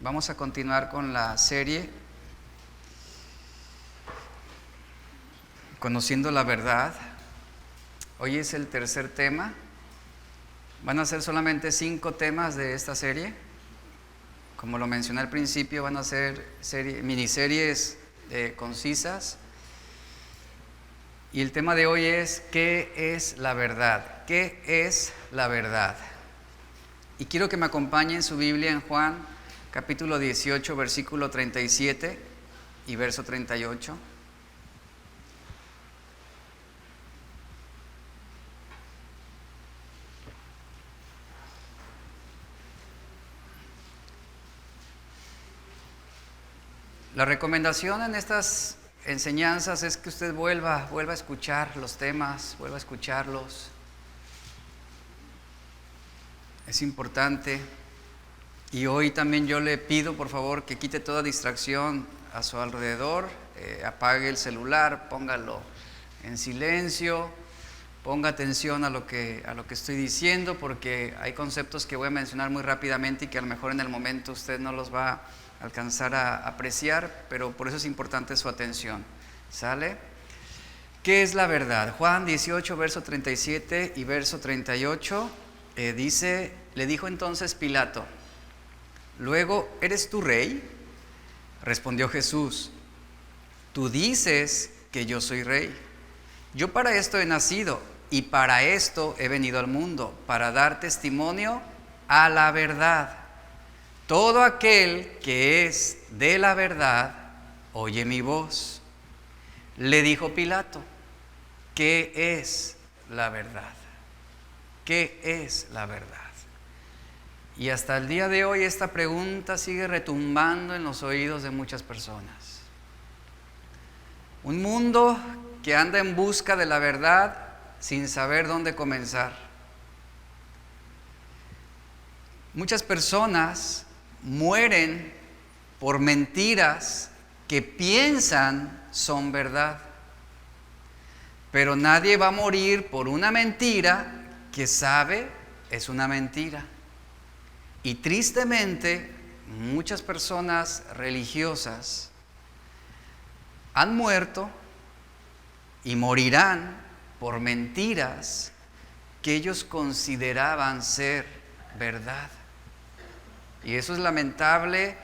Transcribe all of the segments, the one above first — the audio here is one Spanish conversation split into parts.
Vamos a continuar con la serie Conociendo la Verdad. Hoy es el tercer tema. Van a ser solamente 5 temas de esta serie. Como lo mencioné al principio, van a ser miniseries concisas. Y el tema de hoy es ¿qué es la verdad? ¿Qué es la verdad? Y quiero que me acompañen su Biblia en Juan capítulo 18, versículo 37 y verso 38. La recomendación en estas enseñanzas es que usted vuelva a escuchar los temas, vuelva a escucharlos. Es importante. Y hoy también yo le pido, por favor, que quite toda distracción a su alrededor, apague el celular, póngalo en silencio, ponga atención a lo que estoy diciendo, porque hay conceptos que voy a mencionar muy rápidamente y que a lo mejor en el momento usted no los va a alcanzar a apreciar, pero por eso es importante su atención. ¿Sale? ¿Qué es la verdad? Juan 18, verso 37 y verso 38 dice: le dijo entonces Pilato: luego, ¿eres tú rey? Respondió Jesús: tú dices que yo soy rey. Yo para esto he nacido y para esto he venido al mundo, para dar testimonio a la verdad. Todo aquel que es de la verdad oye mi voz. Le dijo Pilato: ¿qué es la verdad? ¿Qué es la verdad? Y hasta el día de hoy esta pregunta sigue retumbando en los oídos de muchas personas. Un mundo que anda en busca de la verdad sin saber dónde comenzar. Muchas personas mueren por mentiras que piensan son verdad. Pero nadie va a morir por una mentira que sabe es una mentira. Y tristemente, muchas personas religiosas han muerto y morirán por mentiras que ellos consideraban ser verdad. Y eso es lamentable,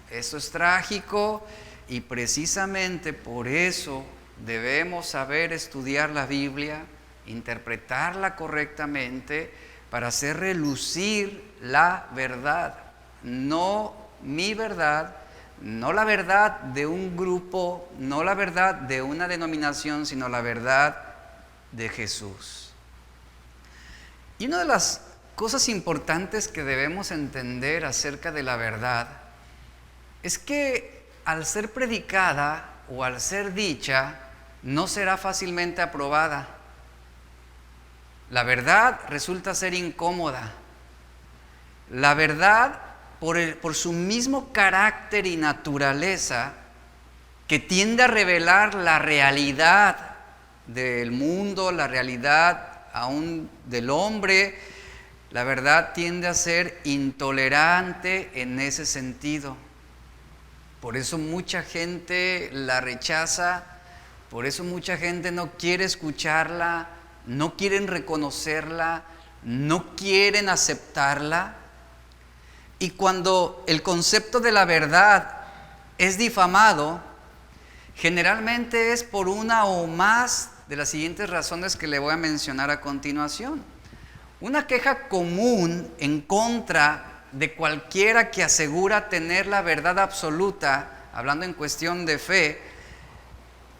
eso es trágico, y precisamente por eso debemos saber estudiar la Biblia, interpretarla correctamente, para hacer relucir la verdad, no mi verdad, no la verdad de un grupo, no la verdad de una denominación, sino la verdad de Jesús. Y una de las cosas importantes que debemos entender acerca de la verdad es que al ser predicada o al ser dicha, no será fácilmente aprobada. La verdad resulta ser incómoda. La verdad, por su mismo carácter y naturaleza, que tiende a revelar la realidad del mundo, la realidad aún del hombre, la verdad tiende a ser intolerante en ese sentido. Por eso mucha gente la rechaza, por eso mucha gente no quiere escucharla, no quieren reconocerla, no quieren aceptarla. Y cuando el concepto de la verdad es difamado, generalmente es por una o más de las siguientes razones que le voy a mencionar a continuación. Una queja común en contra de cualquiera que asegura tener la verdad absoluta, hablando en cuestión de fe,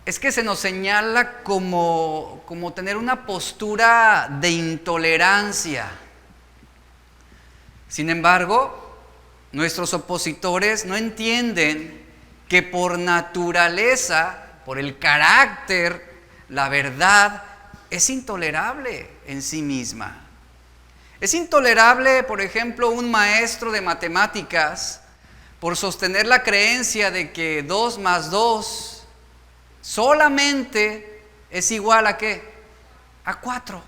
es que se nos señala como tener una postura de intolerancia. Sin embargo, nuestros opositores no entienden que por naturaleza, por el carácter, la verdad es intolerable en sí misma. Es intolerable, por ejemplo, un maestro de matemáticas por sostener la creencia de que 2 más 2 solamente es igual ¿a qué? A 4.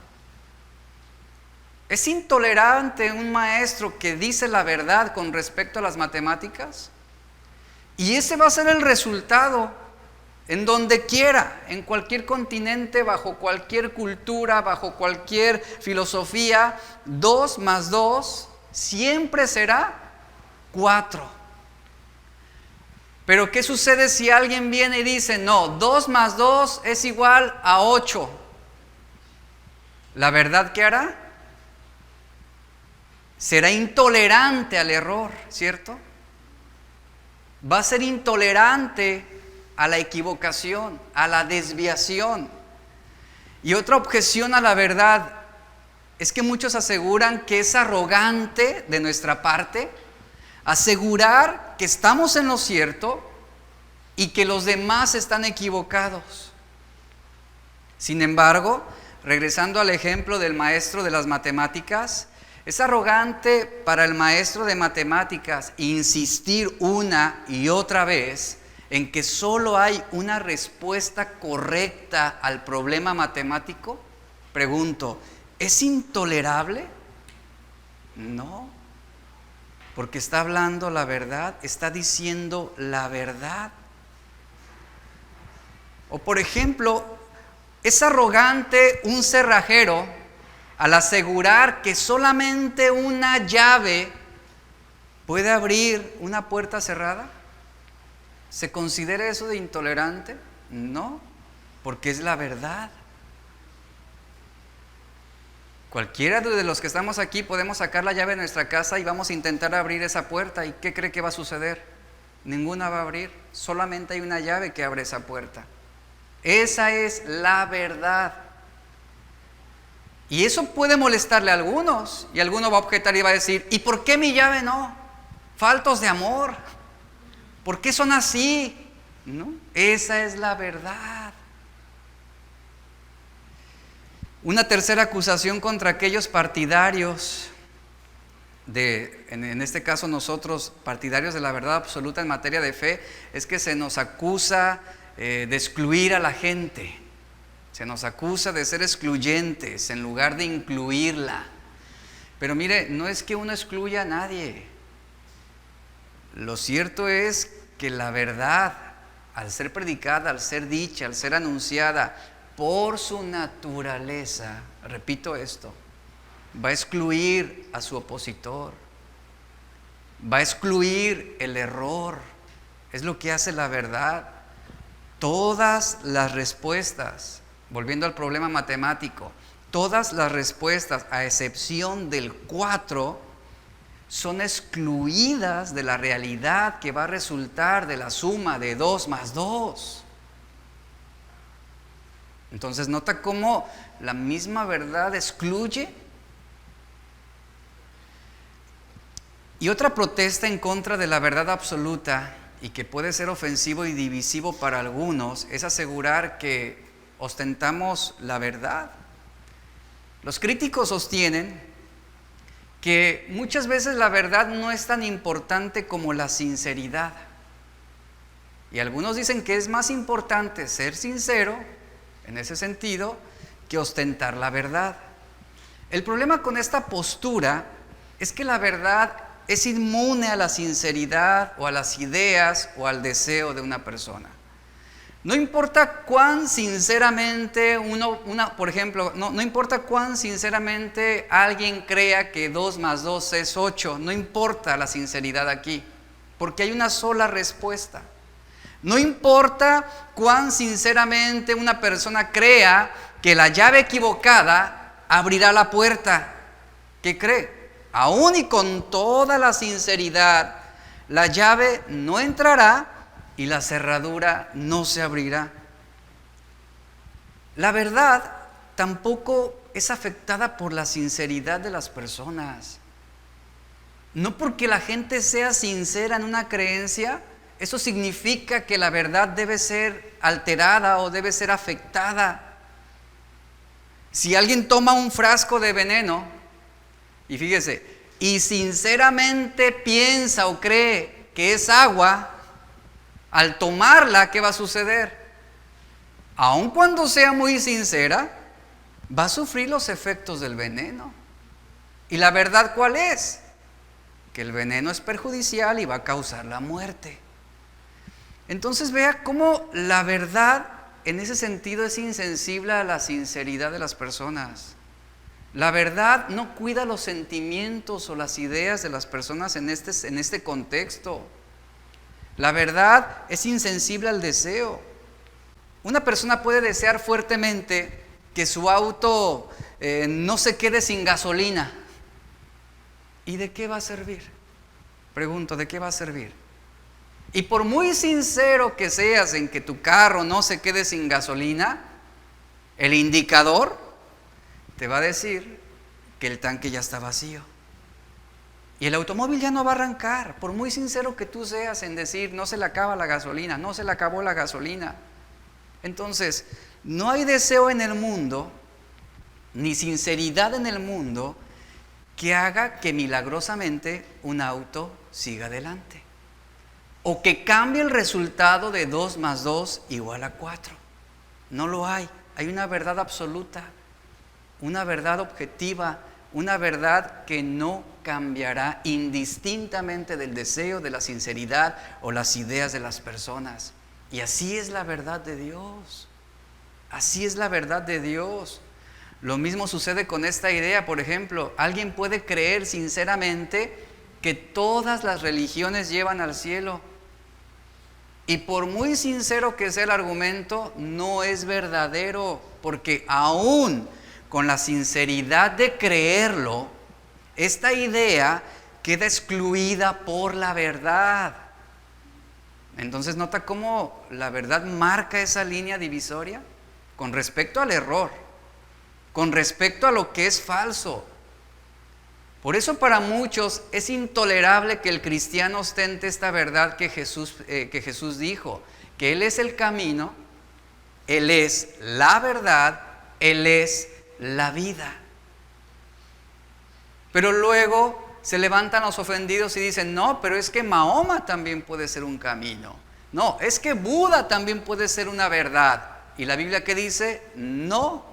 ¿Es intolerante un maestro que dice la verdad con respecto a las matemáticas? Y ese va a ser el resultado en donde quiera, en cualquier continente, bajo cualquier cultura, bajo cualquier filosofía. 2 más 2 siempre será 4. Pero ¿qué sucede si alguien viene y dice, no, 2 más 2 es igual a 8? ¿La verdad qué hará? Será intolerante al error, ¿cierto? Va a ser intolerante a la equivocación, a la desviación. Y otra objeción a la verdad es que muchos aseguran que es arrogante de nuestra parte asegurar que estamos en lo cierto y que los demás están equivocados. Sin embargo, regresando al ejemplo del maestro de las matemáticas, es arrogante para el maestro de matemáticas insistir una y otra vez en que solo hay una respuesta correcta al problema matemático. Pregunto, ¿es intolerable? No, porque está hablando la verdad, está diciendo la verdad. O por ejemplo, es arrogante un cerrajero al asegurar que solamente una llave puede abrir una puerta cerrada. ¿Se considera eso de intolerante? No, porque es la verdad. Cualquiera de los que estamos aquí podemos sacar la llave de nuestra casa y vamos a intentar abrir esa puerta. ¿Y qué cree que va a suceder? Ninguna va a abrir, solamente hay una llave que abre esa puerta. Esa es la verdad. Y eso puede molestarle a algunos, y alguno va a objetar y va a decir, ¿y por qué mi llave no? Faltos de amor. ¿Por qué son así? ¿No? Esa es la verdad. Una tercera acusación contra aquellos partidarios en este caso nosotros, partidarios de la verdad absoluta en materia de fe, es que se nos acusa de excluir a la gente. Se nos acusa de ser excluyentes en lugar de incluirla. Pero mire, no es que uno excluya a nadie. Lo cierto es que la verdad, al ser predicada, al ser dicha, al ser anunciada, por su naturaleza, repito esto, va a excluir a su opositor, va a excluir el error. Es lo que hace la verdad. Todas las respuestas, volviendo al problema matemático, todas las respuestas, a excepción del 4, son excluidas de la realidad que va a resultar de la suma de 2 más 2. Entonces, ¿nota cómo la misma verdad excluye? Y otra protesta en contra de la verdad absoluta, y que puede ser ofensivo y divisivo para algunos, es asegurar que ostentamos la verdad. Los críticos sostienen que muchas veces la verdad no es tan importante como la sinceridad. Y algunos dicen que es más importante ser sincero, en ese sentido, que ostentar la verdad. El problema con esta postura es que la verdad es inmune a la sinceridad o a las ideas o al deseo de una persona. No importa cuán sinceramente por ejemplo, no importa cuán sinceramente alguien crea que 2 más 2 es 8, no importa la sinceridad aquí, porque hay una sola respuesta. No importa cuán sinceramente una persona crea que la llave equivocada abrirá la puerta. ¿Qué cree? Aún y con toda la sinceridad, la llave no entrará y la cerradura no se abrirá. La verdad tampoco es afectada por la sinceridad de las personas. No porque la gente sea sincera en una creencia, eso significa que la verdad debe ser alterada o debe ser afectada. Si alguien toma un frasco de veneno, y fíjese, y sinceramente piensa o cree que es agua, al tomarla, ¿qué va a suceder? Aun cuando sea muy sincera, va a sufrir los efectos del veneno. ¿Y la verdad cuál es? Que el veneno es perjudicial y va a causar la muerte. Entonces vea cómo la verdad en ese sentido es insensible a la sinceridad de las personas. La verdad no cuida los sentimientos o las ideas de las personas en este contexto. La verdad es insensible al deseo. Una persona puede desear fuertemente que su auto no se quede sin gasolina. ¿Y de qué va a servir? Pregunto, ¿de qué va a servir? Y por muy sincero que seas en que tu carro no se quede sin gasolina, el indicador te va a decir que el tanque ya está vacío. Y el automóvil ya no va a arrancar, por muy sincero que tú seas en decir, no se le acaba la gasolina, no se le acabó la gasolina. Entonces, no hay deseo en el mundo, ni sinceridad en el mundo, que haga que milagrosamente un auto siga adelante. O que cambie el resultado de 2 más 2 igual a 4. No lo hay. Hay una verdad absoluta, una verdad objetiva, una verdad que no cambiará indistintamente del deseo, de la sinceridad o las ideas de las personas. Y así es la verdad de Dios. Así es la verdad de Dios. Lo mismo sucede con esta idea. Por ejemplo, alguien puede creer sinceramente que todas las religiones llevan al cielo. Y por muy sincero que sea el argumento, no es verdadero, porque aún con la sinceridad de creerlo, esta idea queda excluida por la verdad. Entonces, ¿nota cómo la verdad marca esa línea divisoria? Con respecto al error, con respecto a lo que es falso. Por eso para muchos es intolerable que el cristiano ostente esta verdad que Jesús dijo, que Él es el camino, Él es la verdad, Él es la vida. Pero luego se levantan los ofendidos y dicen, no, pero es que Mahoma también puede ser un camino. No, es que Buda también puede ser una verdad. ¿Y la Biblia qué dice? No,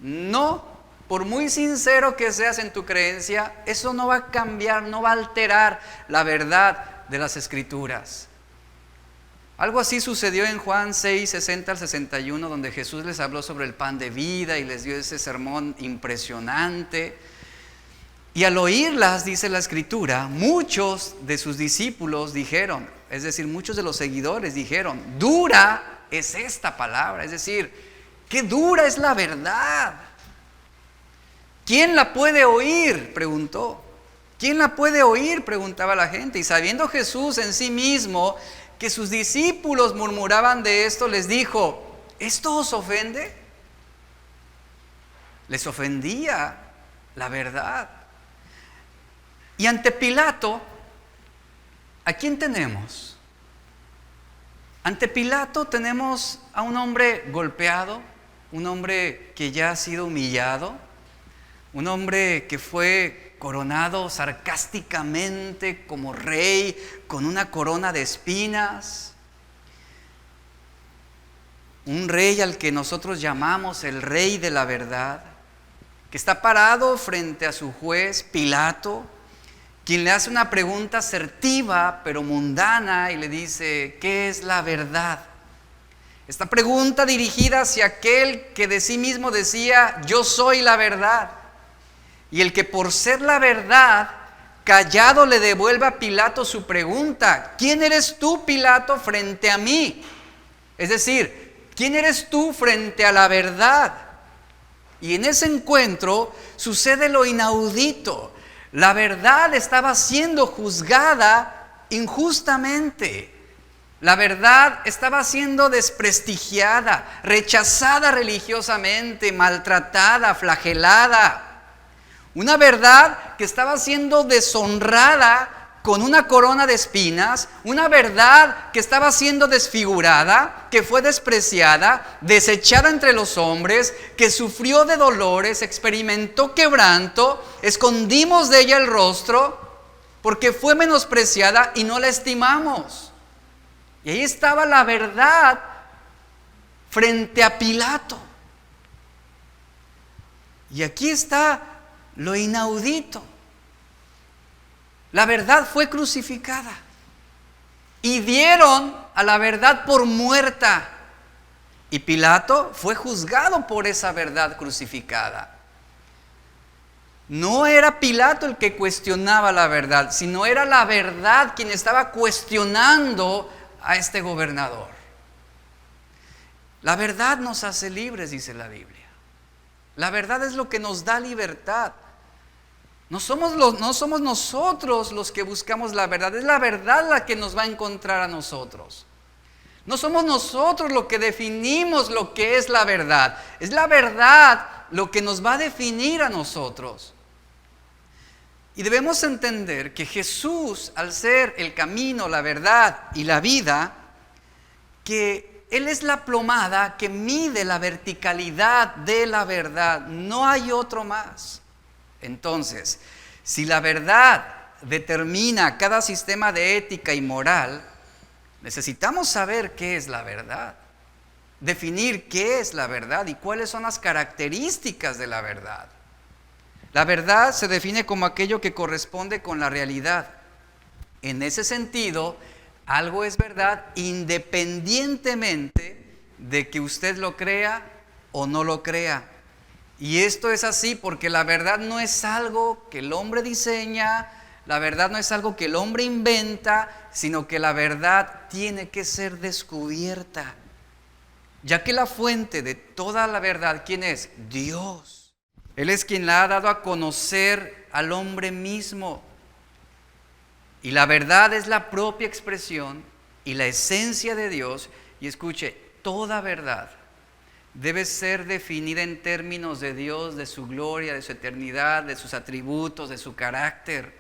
no. Por muy sincero que seas en tu creencia, eso no va a cambiar, no va a alterar la verdad de las Escrituras. Algo así sucedió en Juan 6, 60 al 61, donde Jesús les habló sobre el pan de vida y les dio ese sermón impresionante. Y al oírlas, dice la Escritura, muchos de sus discípulos dijeron, es decir, muchos de los seguidores dijeron, dura es esta palabra, es decir, qué dura es la verdad. ¿Quién la puede oír?, preguntó. ¿Quién la puede oír?, preguntaba la gente. Y sabiendo Jesús en sí mismo que sus discípulos murmuraban de esto, les dijo, ¿esto os ofende? Les ofendía la verdad. Y ante Pilato, ¿a quién tenemos? Ante Pilato tenemos a un hombre golpeado, un hombre que ya ha sido humillado, un hombre que fue coronado sarcásticamente como rey con una corona de espinas. Un rey al que nosotros llamamos el rey de la verdad, que está parado frente a su juez Pilato, quien le hace una pregunta asertiva pero mundana y le dice, ¿qué es la verdad? Esta pregunta dirigida hacia aquel que de sí mismo decía, yo soy la verdad. Y el que por ser la verdad, callado le devuelve a Pilato su pregunta, ¿quién eres tú, Pilato, frente a mí? Es decir, ¿quién eres tú frente a la verdad? Y en ese encuentro sucede lo inaudito. La verdad estaba siendo juzgada injustamente. La verdad estaba siendo desprestigiada, rechazada religiosamente, maltratada, flagelada. Una verdad que estaba siendo deshonrada con una corona de espinas, una verdad que estaba siendo desfigurada, que fue despreciada, desechada entre los hombres, que sufrió de dolores, experimentó quebranto, escondimos de ella el rostro porque fue menospreciada y no la estimamos. Y ahí estaba la verdad frente a Pilato. Y aquí está lo inaudito. La verdad fue crucificada y dieron a la verdad por muerta. Y Pilato fue juzgado por esa verdad crucificada. No era Pilato el que cuestionaba la verdad, sino era la verdad quien estaba cuestionando a este gobernador. La verdad nos hace libres, dice la Biblia. La verdad es lo que nos da libertad. No somos nosotros los que buscamos la verdad, es la verdad la que nos va a encontrar a nosotros. No somos nosotros los que definimos lo que es la verdad, es la verdad lo que nos va a definir a nosotros. Y debemos entender que Jesús, al ser el camino, la verdad y la vida, que Él es la plomada que mide la verticalidad de la verdad, no hay otro más. Entonces, si la verdad determina cada sistema de ética y moral, necesitamos saber qué es la verdad, definir qué es la verdad y cuáles son las características de la verdad. La verdad se define como aquello que corresponde con la realidad. En ese sentido, algo es verdad independientemente de que usted lo crea o no lo crea. Y esto es así porque la verdad no es algo que el hombre diseña, la verdad no es algo que el hombre inventa, sino que la verdad tiene que ser descubierta. Ya que la fuente de toda la verdad, ¿quién es? Dios. Él es quien la ha dado a conocer al hombre mismo. Y la verdad es la propia expresión y la esencia de Dios. Y escuche, toda verdad debe ser definida en términos de Dios, de su gloria, de su eternidad, de sus atributos, de su carácter.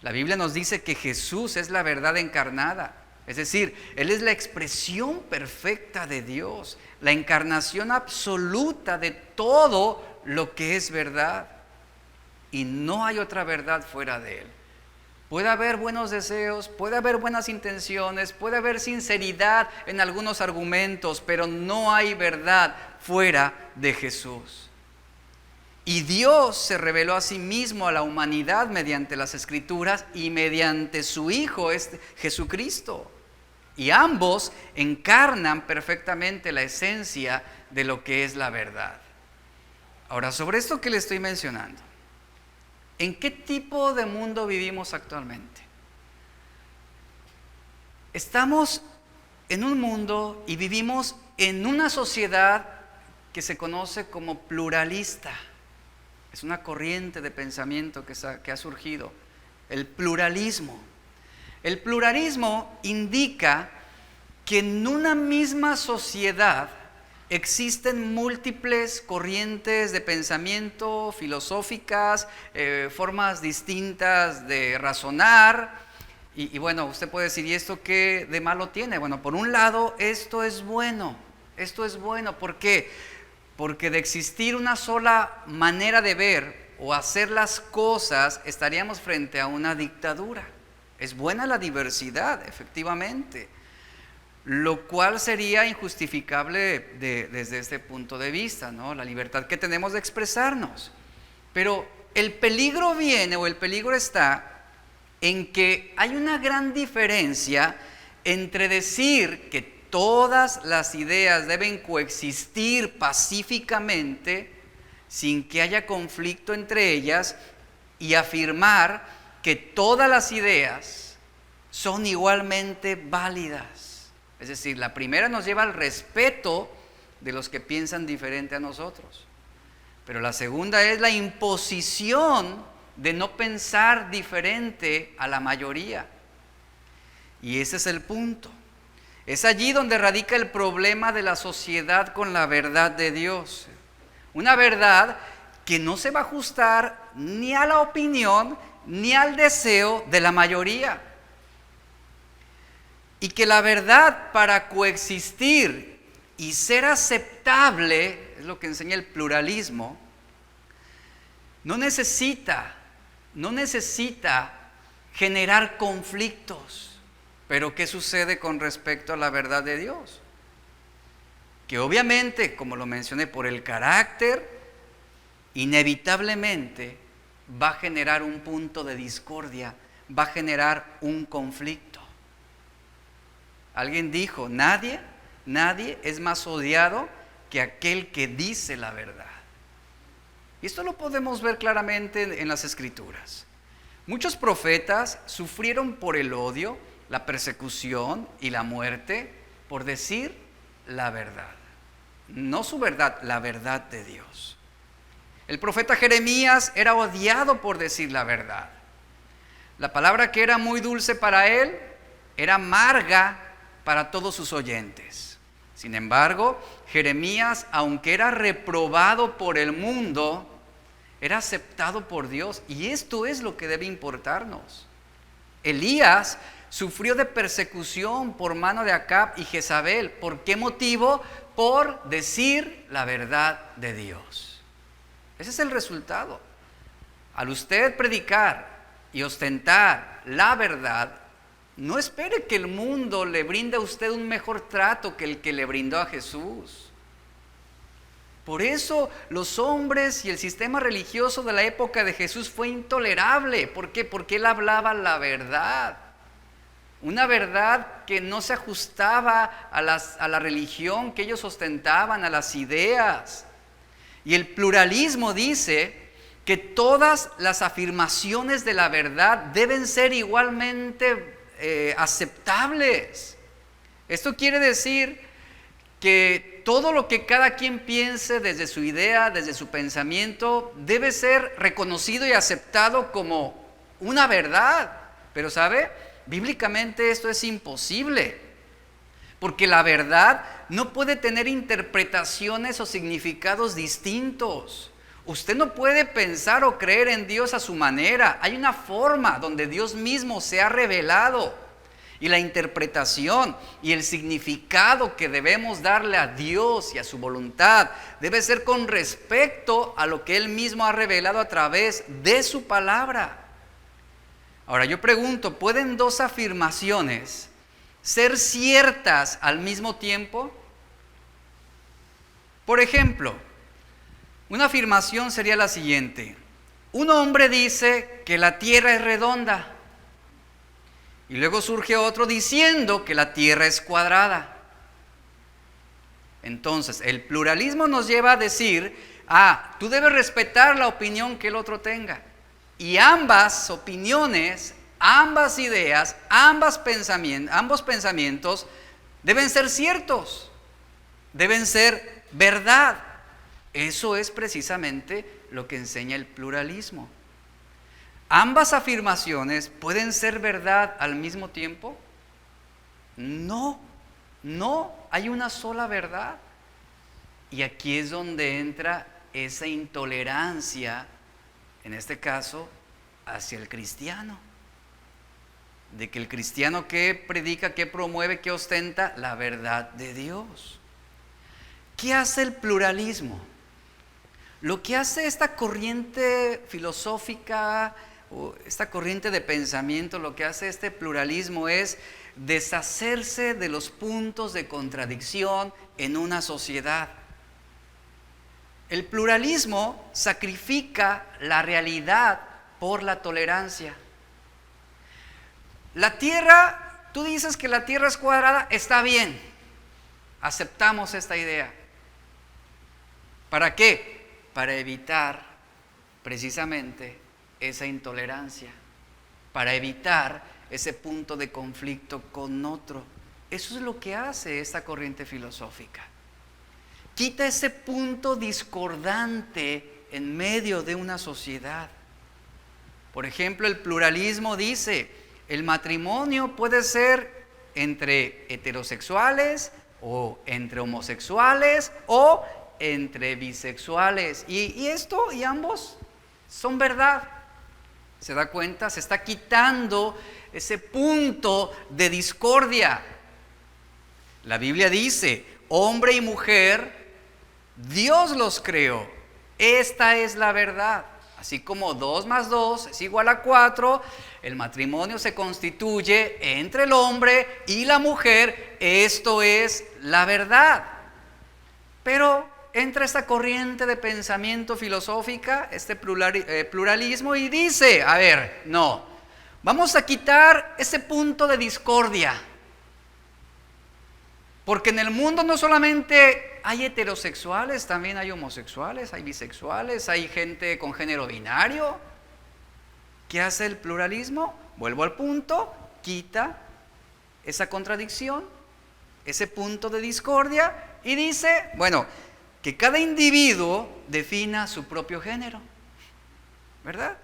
La Biblia nos dice que Jesús es la verdad encarnada. Es decir, Él es la expresión perfecta de Dios, la encarnación absoluta de todo lo que es verdad. Y no hay otra verdad fuera de Él. Puede haber buenos deseos, puede haber buenas intenciones, puede haber sinceridad en algunos argumentos, pero no hay verdad fuera de Jesús. Y Dios se reveló a sí mismo a la humanidad mediante las Escrituras y mediante su Hijo, Jesucristo. Y ambos encarnan perfectamente la esencia de lo que es la verdad. Ahora, sobre esto que le estoy mencionando, ¿en qué tipo de mundo vivimos actualmente? Estamos en un mundo y vivimos en una sociedad que se conoce como pluralista. Es una corriente de pensamiento que ha surgido, el pluralismo. El pluralismo indica que en una misma sociedad existen múltiples corrientes de pensamiento filosóficas, formas distintas de razonar. Y bueno, usted puede decir, ¿y esto qué de malo tiene? Bueno, por un lado, esto es bueno. ¿Por qué? Porque de existir una sola manera de ver o hacer las cosas, estaríamos frente a una dictadura. Es buena la diversidad, efectivamente, lo cual sería injustificable desde este punto de vista, ¿no? La libertad que tenemos de expresarnos. Pero el peligro viene, o el peligro está en que hay una gran diferencia entre decir que todas las ideas deben coexistir pacíficamente sin que haya conflicto entre ellas y afirmar que todas las ideas son igualmente válidas. Es decir, la primera nos lleva al respeto de los que piensan diferente a nosotros. Pero la segunda es la imposición de no pensar diferente a la mayoría. Y ese es el punto. Es allí donde radica el problema de la sociedad con la verdad de Dios. Una verdad que no se va a ajustar ni a la opinión ni al deseo de la mayoría. Y que la verdad, para coexistir y ser aceptable, es lo que enseña el pluralismo, no necesita generar conflictos. Pero ¿qué sucede con respecto a la verdad de Dios? Que obviamente, como lo mencioné, por el carácter inevitablemente va a generar un punto de discordia, va a generar un conflicto. Alguien dijo, nadie es más odiado que aquel que dice la verdad. Y esto lo podemos ver claramente en las Escrituras. Muchos profetas sufrieron por el odio, la persecución y la muerte por decir la verdad. No su verdad, la verdad de Dios. El profeta Jeremías era odiado por decir la verdad. La palabra que era muy dulce para él era amarga para todos sus oyentes. Sin embargo, Jeremías, aunque era reprobado por el mundo, era aceptado por Dios, y esto es lo que debe importarnos. Elías sufrió de persecución por mano de Acab y Jezabel. ¿Por qué motivo? Por decir la verdad de Dios. Ese es el resultado. Al usted predicar y ostentar la verdad, no espere que el mundo le brinde a usted un mejor trato que el que le brindó a Jesús. Por eso los hombres y el sistema religioso de la época de Jesús fue intolerable. ¿Por qué? Porque él hablaba la verdad. Una verdad que no se ajustaba a la religión que ellos ostentaban, a las ideas. Y el pluralismo dice que todas las afirmaciones de la verdad deben ser igualmente aceptables. Esto quiere decir que todo lo que cada quien piense desde su idea, desde su pensamiento, debe ser reconocido y aceptado como una verdad. Pero ¿sabe? Bíblicamente esto es imposible, porque la verdad no puede tener interpretaciones o significados distintos. Usted no puede pensar o creer en Dios a su manera. Hay una forma donde Dios mismo se ha revelado. Y la interpretación y el significado que debemos darle a Dios y a su voluntad debe ser con respecto a lo que Él mismo ha revelado a través de su palabra. Ahora yo pregunto, ¿pueden dos afirmaciones ser ciertas al mismo tiempo? Por ejemplo, una afirmación sería la siguiente: un hombre dice que la tierra es redonda, y luego surge otro diciendo que la tierra es cuadrada. Entonces, el pluralismo nos lleva a decir, tú debes respetar la opinión que el otro tenga. Y ambas opiniones, ambas ideas, ambos pensamientos deben ser ciertos, deben ser verdad. Eso es precisamente lo que enseña el pluralismo. ¿Ambas afirmaciones pueden ser verdad al mismo tiempo? No, hay una sola verdad. Y aquí es donde entra esa intolerancia, en este caso, hacia el cristiano. De que el cristiano que predica, que promueve, que ostenta la verdad de Dios. ¿Qué hace el pluralismo? Lo que hace esta corriente filosófica, o esta corriente de pensamiento, lo que hace este pluralismo es deshacerse de los puntos de contradicción en una sociedad. El pluralismo sacrifica la realidad por la tolerancia. La tierra, tú dices que la tierra es cuadrada, está bien, aceptamos esta idea. ¿Para qué? Para evitar precisamente esa intolerancia, para evitar ese punto de conflicto con otro. Eso es lo que hace esta corriente filosófica. Quita ese punto discordante en medio de una sociedad. Por ejemplo, el pluralismo dice, el matrimonio puede ser entre heterosexuales o entre homosexuales o entre bisexuales. Y ambos son verdad. ¿Se da cuenta? Se está quitando ese punto de discordia. La Biblia dice, hombre y mujer, Dios los creó. Esta es la verdad. Así como 2 más 2 es igual a 4, el matrimonio se constituye entre el hombre y la mujer. Esto es la verdad. Pero entra esta corriente de pensamiento filosófica, este pluralismo, y dice, a ver, no, vamos a quitar ese punto de discordia. Porque en el mundo no solamente hay heterosexuales, también hay homosexuales, hay bisexuales, hay gente con género binario. ¿Qué hace el pluralismo? Vuelvo al punto, quita esa contradicción, ese punto de discordia y dice, bueno, que cada individuo defina su propio género, ¿verdad?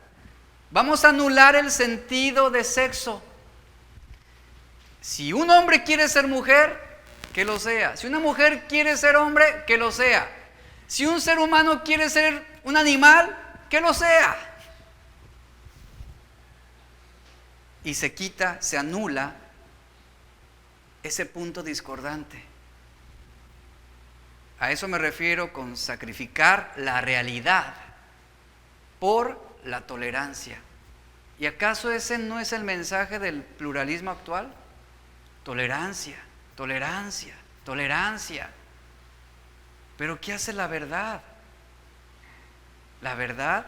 Vamos a anular el sentido de sexo. Si un hombre quiere ser mujer, que lo sea. Si una mujer quiere ser hombre, que lo sea. Si un ser humano quiere ser un animal, que lo sea. Y se quita, se anula ese punto discordante. A eso me refiero con sacrificar la realidad por la tolerancia. ¿Y acaso ese no es el mensaje del pluralismo actual? Tolerancia, tolerancia, tolerancia. Pero ¿qué hace la verdad? La verdad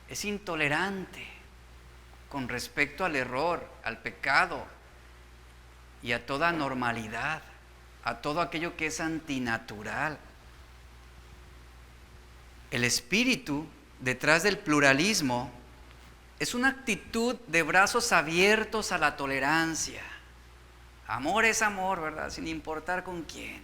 es intolerante con respecto al error, al pecado y a toda anormalidad, a todo aquello que es antinatural. El espíritu detrás del pluralismo es una actitud de brazos abiertos a la tolerancia. Amor es amor, ¿verdad? Sin importar con quién.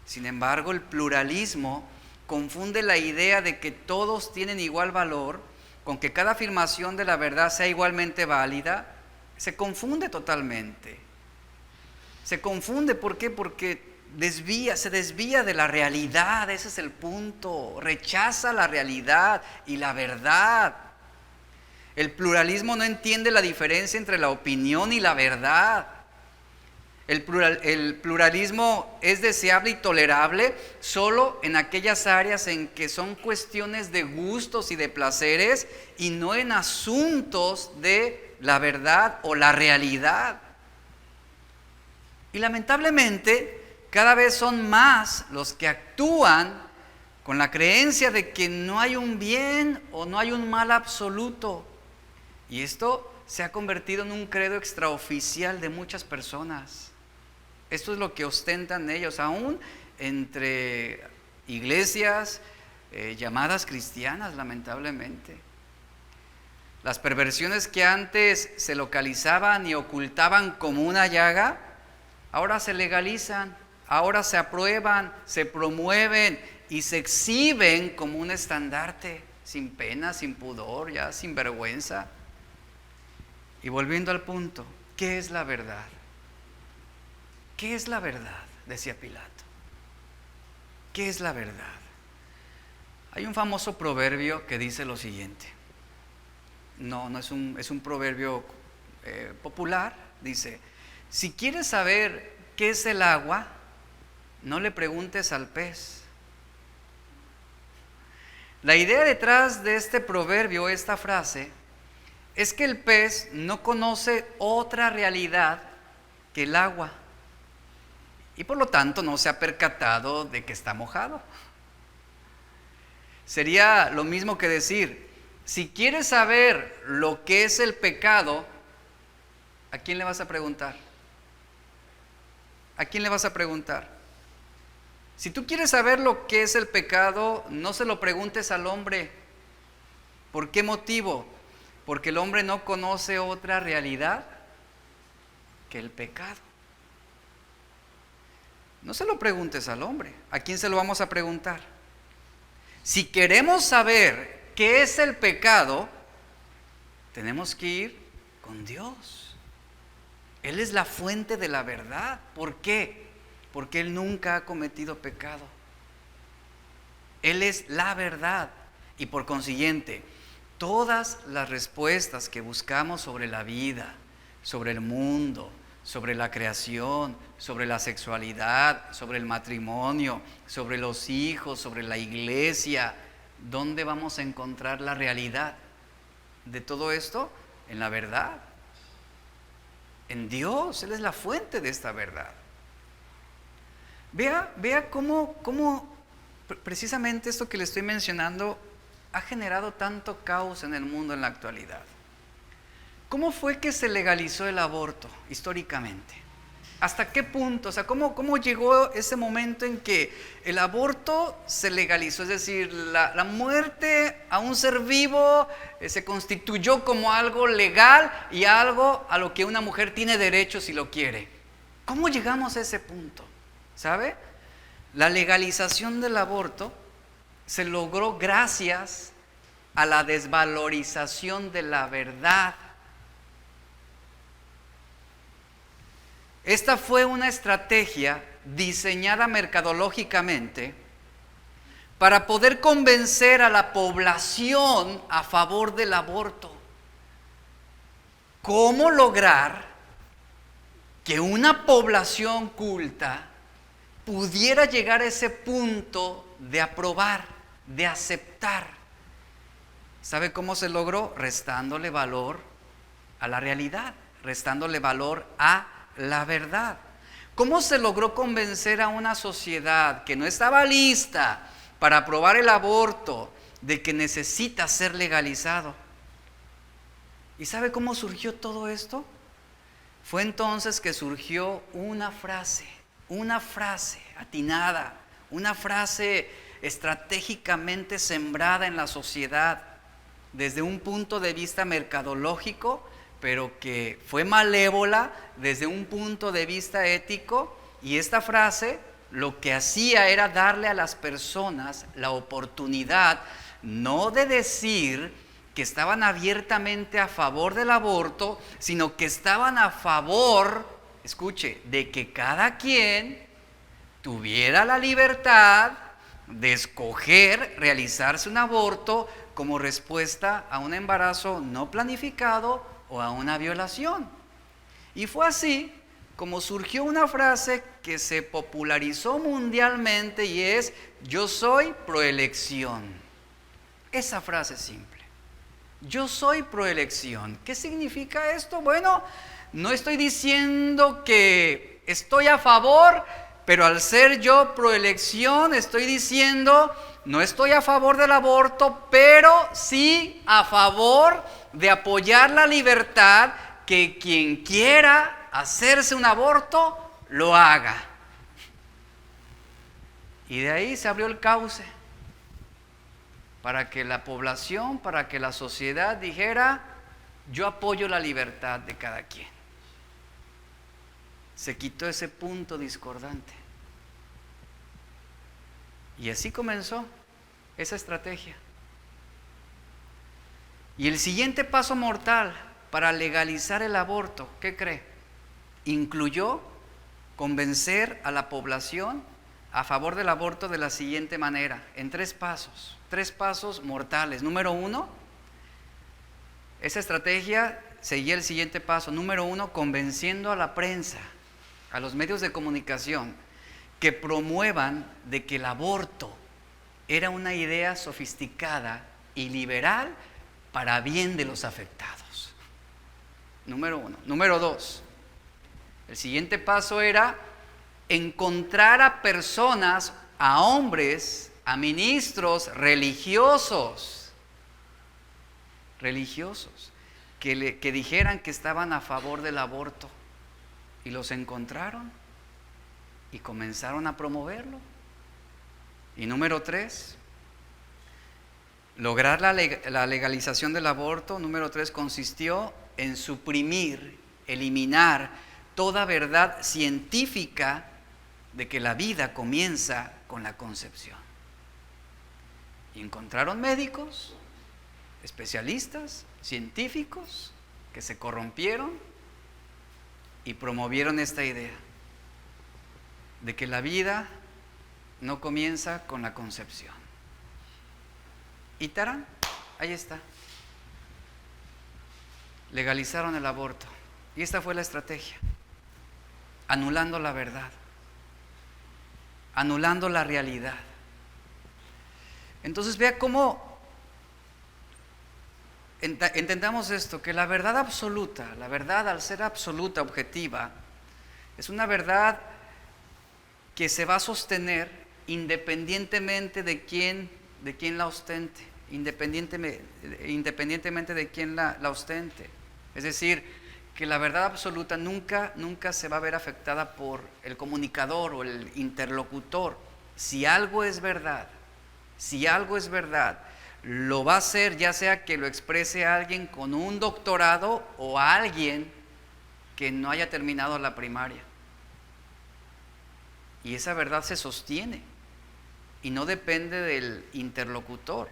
Sin embargo, el pluralismo confunde la idea de que todos tienen igual valor con que cada afirmación de la verdad sea igualmente válida. Se confunde totalmente. Se confunde, ¿por qué? Porque se desvía de la realidad, ese es el punto. Rechaza la realidad y la verdad. El pluralismo no entiende la diferencia entre la opinión y la verdad. El pluralismo es deseable y tolerable solo en aquellas áreas en que son cuestiones de gustos y de placeres y no en asuntos de la verdad o la realidad. Y lamentablemente cada vez son más los que actúan con la creencia de que no hay un bien o no hay un mal absoluto. Y esto se ha convertido en un credo extraoficial de muchas personas. Esto es lo que ostentan ellos, aún entre iglesias llamadas cristianas, lamentablemente. Las perversiones que antes se localizaban y ocultaban como una llaga, ahora se legalizan, ahora se aprueban, se promueven y se exhiben como un estandarte, sin pena, sin pudor, ya sin vergüenza. Y volviendo al punto, ¿qué es la verdad? ¿Qué es la verdad?, decía Pilato. ¿Qué es la verdad? Hay un famoso proverbio que dice lo siguiente. No es un proverbio popular. Dice, si quieres saber qué es el agua, no le preguntes al pez. La idea detrás de este proverbio, esta frase, es que el pez no conoce otra realidad que el agua y por lo tanto no se ha percatado de que está mojado. Sería lo mismo que decir, si quieres saber lo que es el pecado, ¿a quién le vas a preguntar? ¿A quién le vas a preguntar? Si tú quieres saber lo que es el pecado, no se lo preguntes al hombre. ¿Por qué motivo? Porque el hombre no conoce otra realidad que el pecado. No se lo preguntes al hombre. ¿A quién se lo vamos a preguntar? Si queremos saber qué es el pecado, tenemos que ir con Dios. Él es la fuente de la verdad. ¿Por qué? Porque Él nunca ha cometido pecado. Él es la verdad. Y por consiguiente, todas las respuestas que buscamos sobre la vida, sobre el mundo, sobre la creación, sobre la sexualidad, sobre el matrimonio, sobre los hijos, sobre la iglesia, ¿dónde vamos a encontrar la realidad de todo esto? En la verdad. En Dios. Él es la fuente de esta verdad. Vea cómo Precisamente esto que le estoy mencionando ha generado tanto caos en el mundo en la actualidad. ¿Cómo fue que se legalizó el aborto históricamente? ¿Hasta qué punto? O sea, ¿cómo llegó ese momento en que el aborto se legalizó? Es decir, la muerte a un ser vivo se constituyó como algo legal y algo a lo que una mujer tiene derecho si lo quiere. ¿Cómo llegamos a ese punto? ¿Sabe? La legalización del aborto se logró gracias a la desvalorización de la verdad. Esta fue una estrategia diseñada mercadológicamente para poder convencer a la población a favor del aborto. ¿Cómo lograr que una población culta pudiera llegar a ese punto de aprobar, de aceptar? ¿Sabe cómo se logró? Restándole valor a la realidad, restándole valor a la verdad. ¿Cómo se logró convencer a una sociedad que no estaba lista para aprobar el aborto de que necesita ser legalizado? ¿Y sabe cómo surgió todo esto? Fue entonces que surgió una frase atinada, una frase estratégicamente sembrada en la sociedad desde un punto de vista mercadológico, pero que fue malévola desde un punto de vista ético. Y esta frase lo que hacía era darle a las personas la oportunidad no de decir que estaban abiertamente a favor del aborto, sino que estaban a favor, escuche, de que cada quien tuviera la libertad de escoger realizarse un aborto como respuesta a un embarazo no planificado o a una violación. Y fue así como surgió una frase que se popularizó mundialmente y es: yo soy proelección. Esa frase simple. Yo soy proelección. ¿Qué significa esto? Bueno, no estoy diciendo que estoy a favor, pero al ser yo proelección estoy diciendo: no estoy a favor del aborto, pero sí a favor de apoyar la libertad, que quien quiera hacerse un aborto lo haga. Y de ahí se abrió el cauce para que la población, para que la sociedad dijera: yo apoyo la libertad de cada quien. Se quitó ese punto discordante. Y así comenzó esa estrategia. Y el siguiente paso mortal para legalizar el aborto, ¿qué cree? Incluyó convencer a la población a favor del aborto de la siguiente manera, en tres pasos mortales. Número 1, esa estrategia seguía el siguiente paso. Número 1, convenciendo a la prensa, a los medios de comunicación, que promuevan de que el aborto era una idea sofisticada y liberal para bien de los afectados. Número 1. Número 2, el siguiente paso era encontrar a personas, a hombres, a ministros religiosos, que dijeran que estaban a favor del aborto. Y los encontraron y comenzaron a promoverlo. Y número 3, lograr la legalización del aborto. Número 3 consistió en suprimir, eliminar toda verdad científica de que la vida comienza con la concepción. Y encontraron médicos, especialistas, científicos que se corrompieron y promovieron esta idea de que la vida no comienza con la concepción. Y tarán, ahí está. Legalizaron el aborto. Y esta fue la estrategia. Anulando la verdad. Anulando la realidad. Entonces vea cómo entendamos esto, que la verdad absoluta, la verdad al ser absoluta, objetiva, es una verdad que se va a sostener independientemente de quién la ostente, independientemente de quién la ostente. Es decir, que la verdad absoluta nunca se va a ver afectada por el comunicador o el interlocutor. Si algo es verdad, lo va a hacer ya sea que lo exprese a alguien con un doctorado o a alguien que no haya terminado la primaria. Y esa verdad se sostiene y no depende del interlocutor.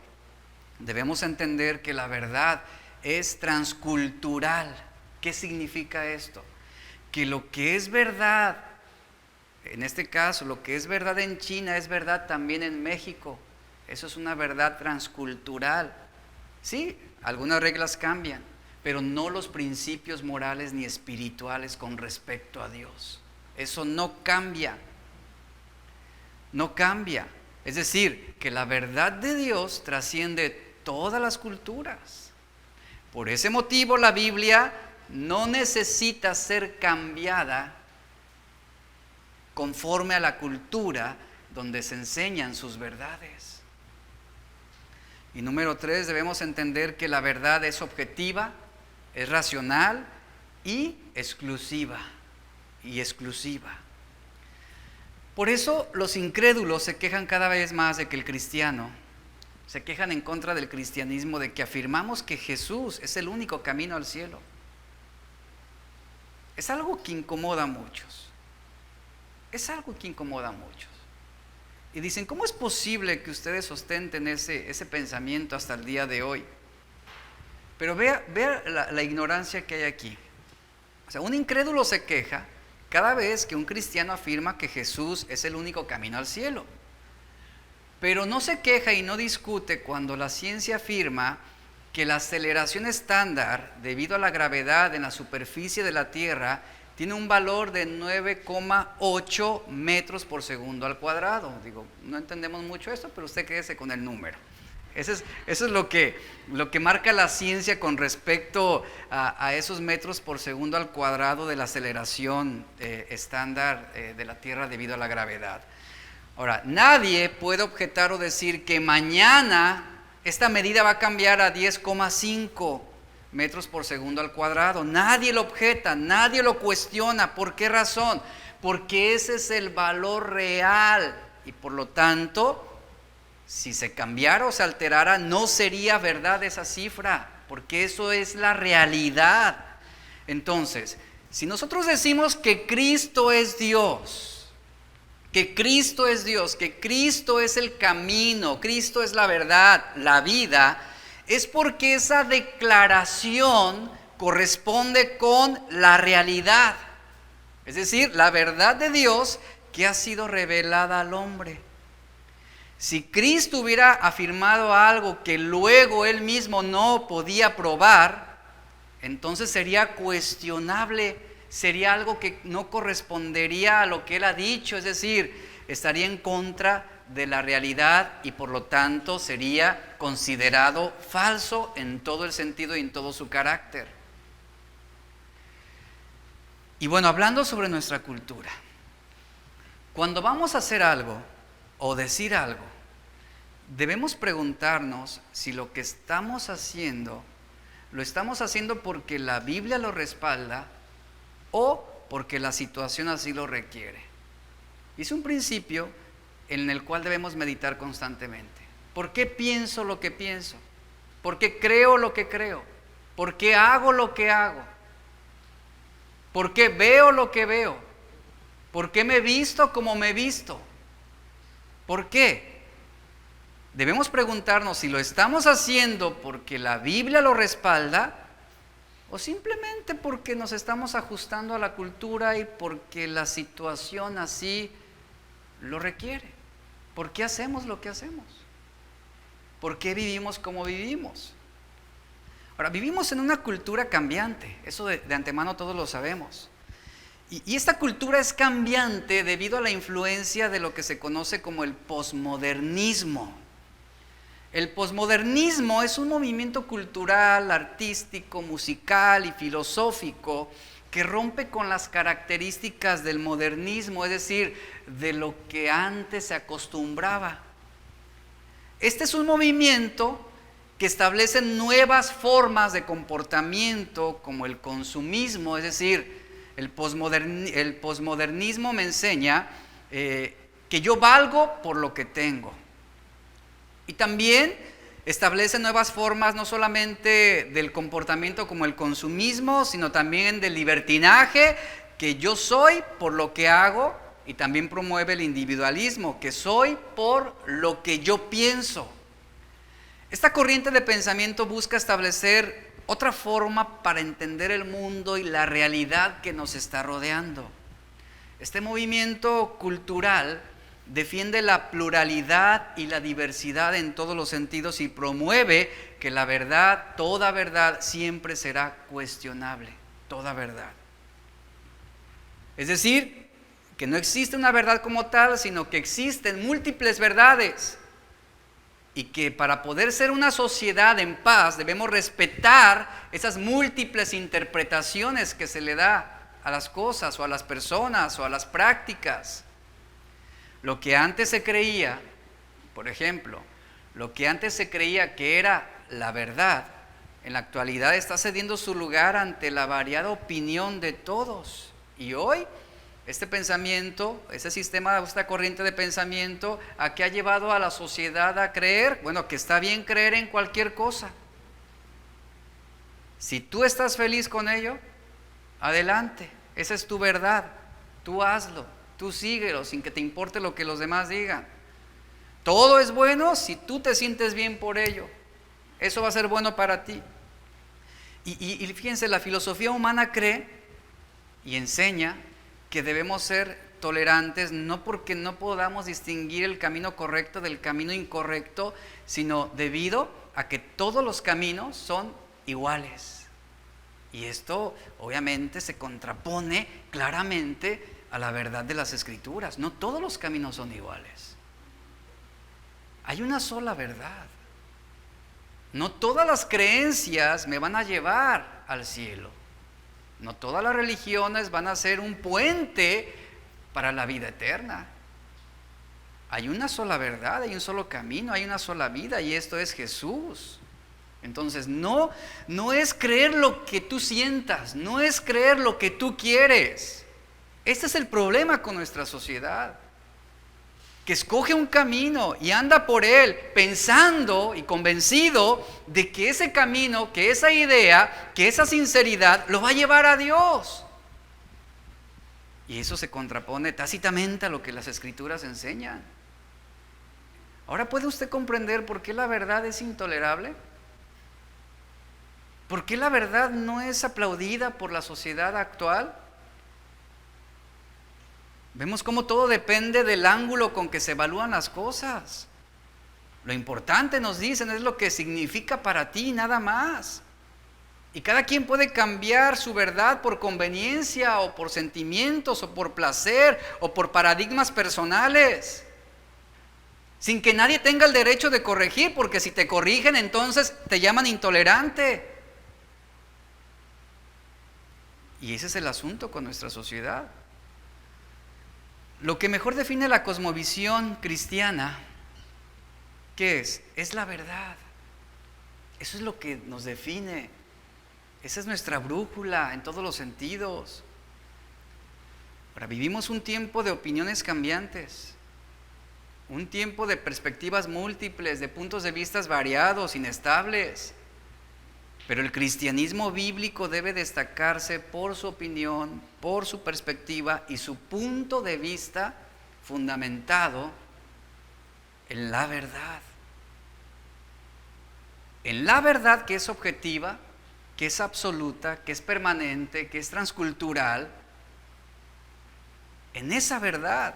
Debemos entender que la verdad es transcultural. ¿Qué significa esto? Que lo que es verdad, en este caso, lo que es verdad en China es verdad también en México. Eso es una verdad transcultural. Sí, algunas reglas cambian, pero no los principios morales ni espirituales con respecto a Dios. Eso no cambia. No cambia. Es decir, que la verdad de Dios trasciende todas las culturas. Por ese motivo la Biblia no necesita ser cambiada conforme a la cultura donde se enseñan sus verdades. Y número 3, debemos entender que la verdad es objetiva, es racional y exclusiva. Por eso los incrédulos se quejan cada vez más de que el cristiano, se quejan en contra del cristianismo, de que afirmamos que Jesús es el único camino al cielo. Es algo que incomoda a muchos. Y dicen, ¿cómo es posible que ustedes sostenten ese pensamiento hasta el día de hoy? Pero vea la ignorancia que hay aquí. O sea, un incrédulo se queja cada vez que un cristiano afirma que Jesús es el único camino al cielo. Pero no se queja y no discute cuando la ciencia afirma que la aceleración estándar, debido a la gravedad en la superficie de la Tierra, tiene un valor de 9,8 metros por segundo al cuadrado. Digo, no entendemos mucho esto, pero usted quédese con el número. Eso es lo que marca la ciencia con respecto a esos metros por segundo al cuadrado de la aceleración estándar de la Tierra debido a la gravedad. Ahora, nadie puede objetar o decir que mañana esta medida va a cambiar a 10,5 metros por segundo al cuadrado. Nadie lo objeta, nadie lo cuestiona. ¿Por qué razón? Porque ese es el valor real y por lo tanto, si se cambiara o se alterara, no sería verdad esa cifra, porque eso es la realidad. Entonces, si nosotros decimos que Cristo es Dios, que Cristo es el camino, Cristo es la verdad, la vida, es porque esa declaración corresponde con la realidad, es decir, la verdad de Dios que ha sido revelada al hombre. Si Cristo hubiera afirmado algo que luego Él mismo no podía probar, entonces sería cuestionable, sería algo que no correspondería a lo que Él ha dicho, es decir, estaría en contra de la realidad y por lo tanto sería considerado falso en todo el sentido y en todo su carácter. Y bueno, hablando sobre nuestra cultura, cuando vamos a hacer algo o decir algo, debemos preguntarnos si lo que estamos haciendo, lo estamos haciendo porque la Biblia lo respalda o porque la situación así lo requiere. Es un principio en el cual debemos meditar constantemente. ¿Por qué pienso lo que pienso? ¿Por qué creo lo que creo? ¿Por qué hago lo que hago? ¿Por qué veo lo que veo? ¿Por qué me visto como me visto? ¿Por qué? Debemos preguntarnos si lo estamos haciendo porque la Biblia lo respalda o simplemente porque nos estamos ajustando a la cultura y porque la situación así lo requiere. ¿Por qué hacemos lo que hacemos? ¿Por qué vivimos como vivimos? Ahora, vivimos en una cultura cambiante, eso de antemano todos lo sabemos. Y esta cultura es cambiante debido a la influencia de lo que se conoce como el posmodernismo. El posmodernismo es un movimiento cultural, artístico, musical y filosófico que rompe con las características del modernismo, es decir, de lo que antes se acostumbraba. Este es un movimiento que establece nuevas formas de comportamiento como el consumismo, es decir, el posmodernismo me enseña que yo valgo por lo que tengo. Y también establece nuevas formas no solamente del comportamiento como el consumismo, sino también del libertinaje, que yo soy por lo que hago, y también promueve el individualismo, que soy por lo que yo pienso. Esta corriente de pensamiento busca establecer otra forma para entender el mundo y la realidad que nos está rodeando. Este movimiento cultural defiende la pluralidad y la diversidad en todos los sentidos y promueve que la verdad, toda verdad, siempre será cuestionable, toda verdad. Es decir, que no existe una verdad como tal, sino que existen múltiples verdades y que para poder ser una sociedad en paz debemos respetar esas múltiples interpretaciones que se le da a las cosas o a las personas o a las prácticas. Lo que antes se creía, por ejemplo, lo que antes se creía que era la verdad, en la actualidad está cediendo su lugar ante la variada opinión de todos. Y hoy, este pensamiento, este sistema, esta corriente de pensamiento, ¿a qué ha llevado a la sociedad a creer? Bueno, que está bien creer en cualquier cosa. Si tú estás feliz con ello, adelante, esa es tu verdad, tú hazlo. Tú síguelo sin que te importe lo que los demás digan. Todo es bueno si tú te sientes bien por ello. Eso va a ser bueno para ti. Y fíjense, la filosofía humana cree y enseña que debemos ser tolerantes, no porque no podamos distinguir el camino correcto del camino incorrecto, sino debido a que todos los caminos son iguales. Y esto obviamente se contrapone claramente a la verdad de las Escrituras. No todos los caminos son iguales. Hay una sola verdad. No todas las creencias me van a llevar al cielo. No todas las religiones van a ser un puente para la vida eterna. Hay una sola verdad, hay un solo camino, hay una sola vida, y esto es Jesús. Entonces no es creer lo que tú sientas, no es creer lo que tú quieres. Este es el problema con nuestra sociedad, que escoge un camino y anda por él pensando y convencido de que ese camino, que esa idea, que esa sinceridad lo va a llevar a Dios. Y eso se contrapone tácitamente a lo que las Escrituras enseñan. Ahora, ¿puede usted comprender por qué la verdad es intolerable? ¿Por qué la verdad no es aplaudida por la sociedad actual? Vemos cómo todo depende del ángulo con que se evalúan las cosas. Lo importante, nos dicen, es lo que significa para ti, nada más. Y cada quien puede cambiar su verdad por conveniencia o por sentimientos o por placer o por paradigmas personales, sin que nadie tenga el derecho de corregir, porque si te corrigen entonces te llaman intolerante. Y ese es el asunto con nuestra sociedad. Lo que mejor define la cosmovisión cristiana, ¿qué es? Es la verdad. Eso es lo que nos define. Esa es nuestra brújula en todos los sentidos. Ahora, vivimos un tiempo de opiniones cambiantes, un tiempo de perspectivas múltiples, de puntos de vista variados, inestables. Pero el cristianismo bíblico debe destacarse por su opinión, por su perspectiva y su punto de vista fundamentado en la verdad. En la verdad que es objetiva, que es absoluta, que es permanente, que es transcultural. En esa verdad.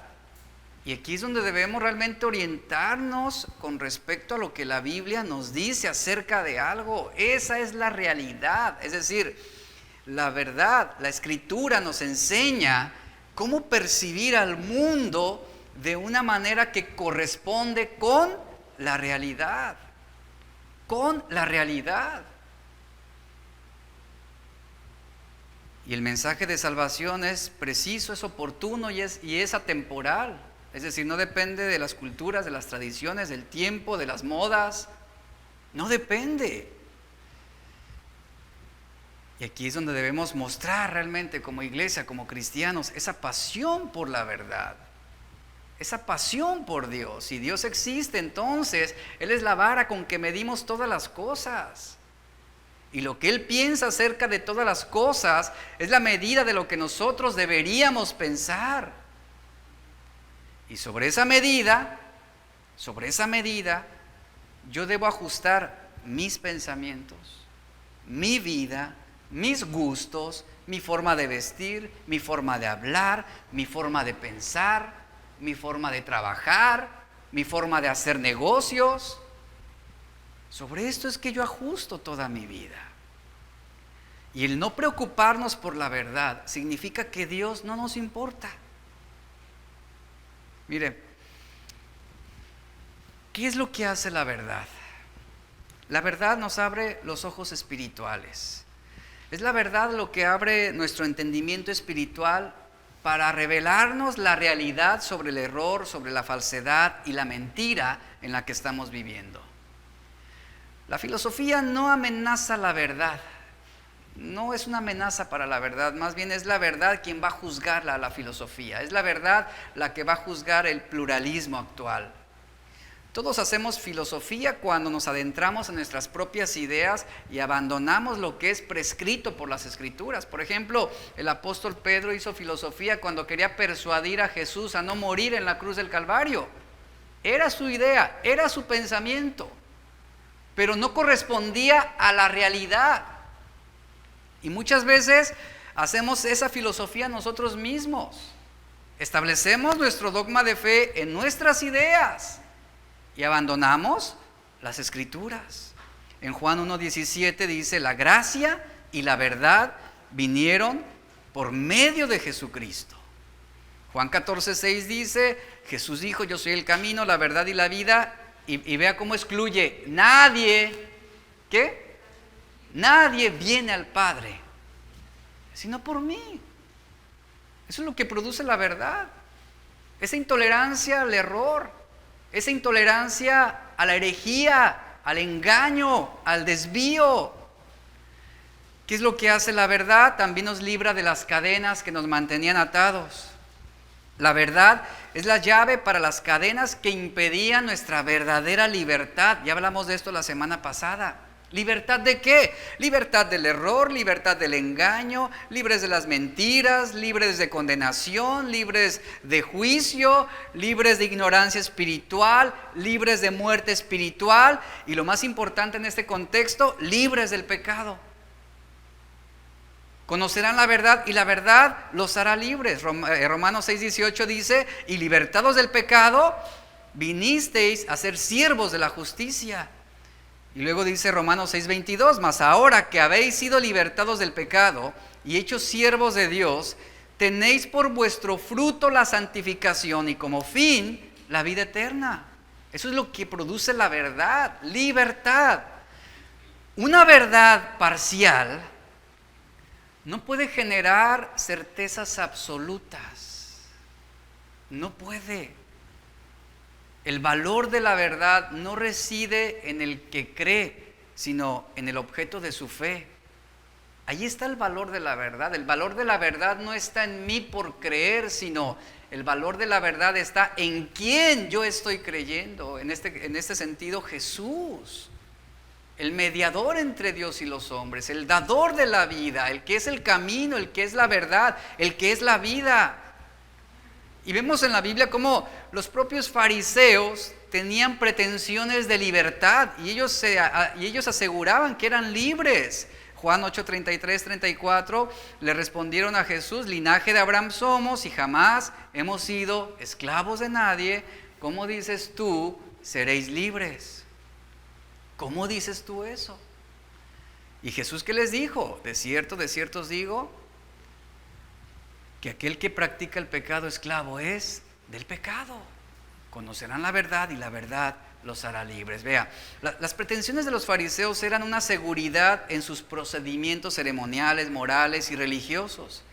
Y aquí es donde debemos realmente orientarnos con respecto a lo que la Biblia nos dice acerca de algo. Esa es la realidad. Es decir, la verdad, la Escritura nos enseña cómo percibir al mundo de una manera que corresponde con la realidad. Con la realidad. Y el mensaje de salvación es preciso, es oportuno y es atemporal. Es decir, no depende de las culturas, de las tradiciones, del tiempo, de las modas. No depende. Y aquí es donde debemos mostrar realmente como iglesia, como cristianos, esa pasión por la verdad. Esa pasión por Dios. Si Dios existe, entonces Él es la vara con que medimos todas las cosas. Y lo que Él piensa acerca de todas las cosas es la medida de lo que nosotros deberíamos pensar. Y sobre esa medida, yo debo ajustar mis pensamientos, mi vida, mis gustos, mi forma de vestir, mi forma de hablar, mi forma de pensar, mi forma de trabajar, mi forma de hacer negocios. Sobre esto es que yo ajusto toda mi vida. Y el no preocuparnos por la verdad significa que Dios no nos importa. Mire, ¿qué es lo que hace la verdad? La verdad nos abre los ojos espirituales. Es la verdad lo que abre nuestro entendimiento espiritual para revelarnos la realidad sobre el error, sobre la falsedad y la mentira en la que estamos viviendo. La filosofía no amenaza la verdad. No es una amenaza para la verdad, más bien es la verdad quien va a juzgarla a la filosofía. Es la verdad la que va a juzgar el pluralismo actual. Todos hacemos filosofía cuando nos adentramos en nuestras propias ideas y abandonamos lo que es prescrito por las Escrituras. Por ejemplo, el apóstol Pedro hizo filosofía cuando quería persuadir a Jesús a no morir en la cruz del Calvario. Era su idea, era su pensamiento, pero no correspondía a la realidad. Y muchas veces hacemos esa filosofía nosotros mismos. Establecemos nuestro dogma de fe en nuestras ideas y abandonamos las Escrituras. En Juan 1:17 dice, la gracia y la verdad vinieron por medio de Jesucristo. Juan 14:6 dice, Jesús dijo, yo soy el camino, la verdad y la vida. Y vea cómo excluye, nadie, ¿qué? Nadie viene al Padre, sino por mí. Eso es lo que produce la verdad. Esa intolerancia al error, esa intolerancia a la herejía, al engaño, al desvío. ¿Qué es lo que hace la verdad? También nos libra de las cadenas que nos mantenían atados. La verdad es la llave para las cadenas que impedían nuestra verdadera libertad. Ya hablamos de esto la semana pasada. ¿Libertad de qué? Libertad del error, libertad del engaño, libres de las mentiras, libres de condenación, libres de juicio, libres de ignorancia espiritual, libres de muerte espiritual y lo más importante en este contexto, libres del pecado. Conocerán la verdad y la verdad los hará libres. Romanos 6:18 dice, y libertados del pecado, vinisteis a ser siervos de la justicia. Y luego dice Romanos 6:22, mas ahora que habéis sido libertados del pecado y hechos siervos de Dios, tenéis por vuestro fruto la santificación y como fin la vida eterna. Eso es lo que produce la verdad, libertad. Una verdad parcial no puede generar certezas absolutas. No puede. El valor de la verdad no reside en el que cree, sino en el objeto de su fe. Ahí está el valor de la verdad. El valor de la verdad no está en mí por creer, sino el valor de la verdad está en quién yo estoy creyendo. En este sentido, Jesús, el mediador entre Dios y los hombres, el dador de la vida, el que es el camino, el que es la verdad, el que es la vida. Y vemos en la Biblia cómo los propios fariseos tenían pretensiones de libertad y ellos aseguraban que eran libres. Juan 8:33-34 le respondieron a Jesús, linaje de Abraham somos y jamás hemos sido esclavos de nadie. ¿Cómo dices tú, seréis libres? ¿Cómo dices tú eso? Y Jesús, ¿qué les dijo? De cierto os digo, que aquel que practica el pecado esclavo es del pecado. Conocerán la verdad y la verdad los hará libres. Vea, las pretensiones de los fariseos eran una seguridad en sus procedimientos ceremoniales, morales y religiosos.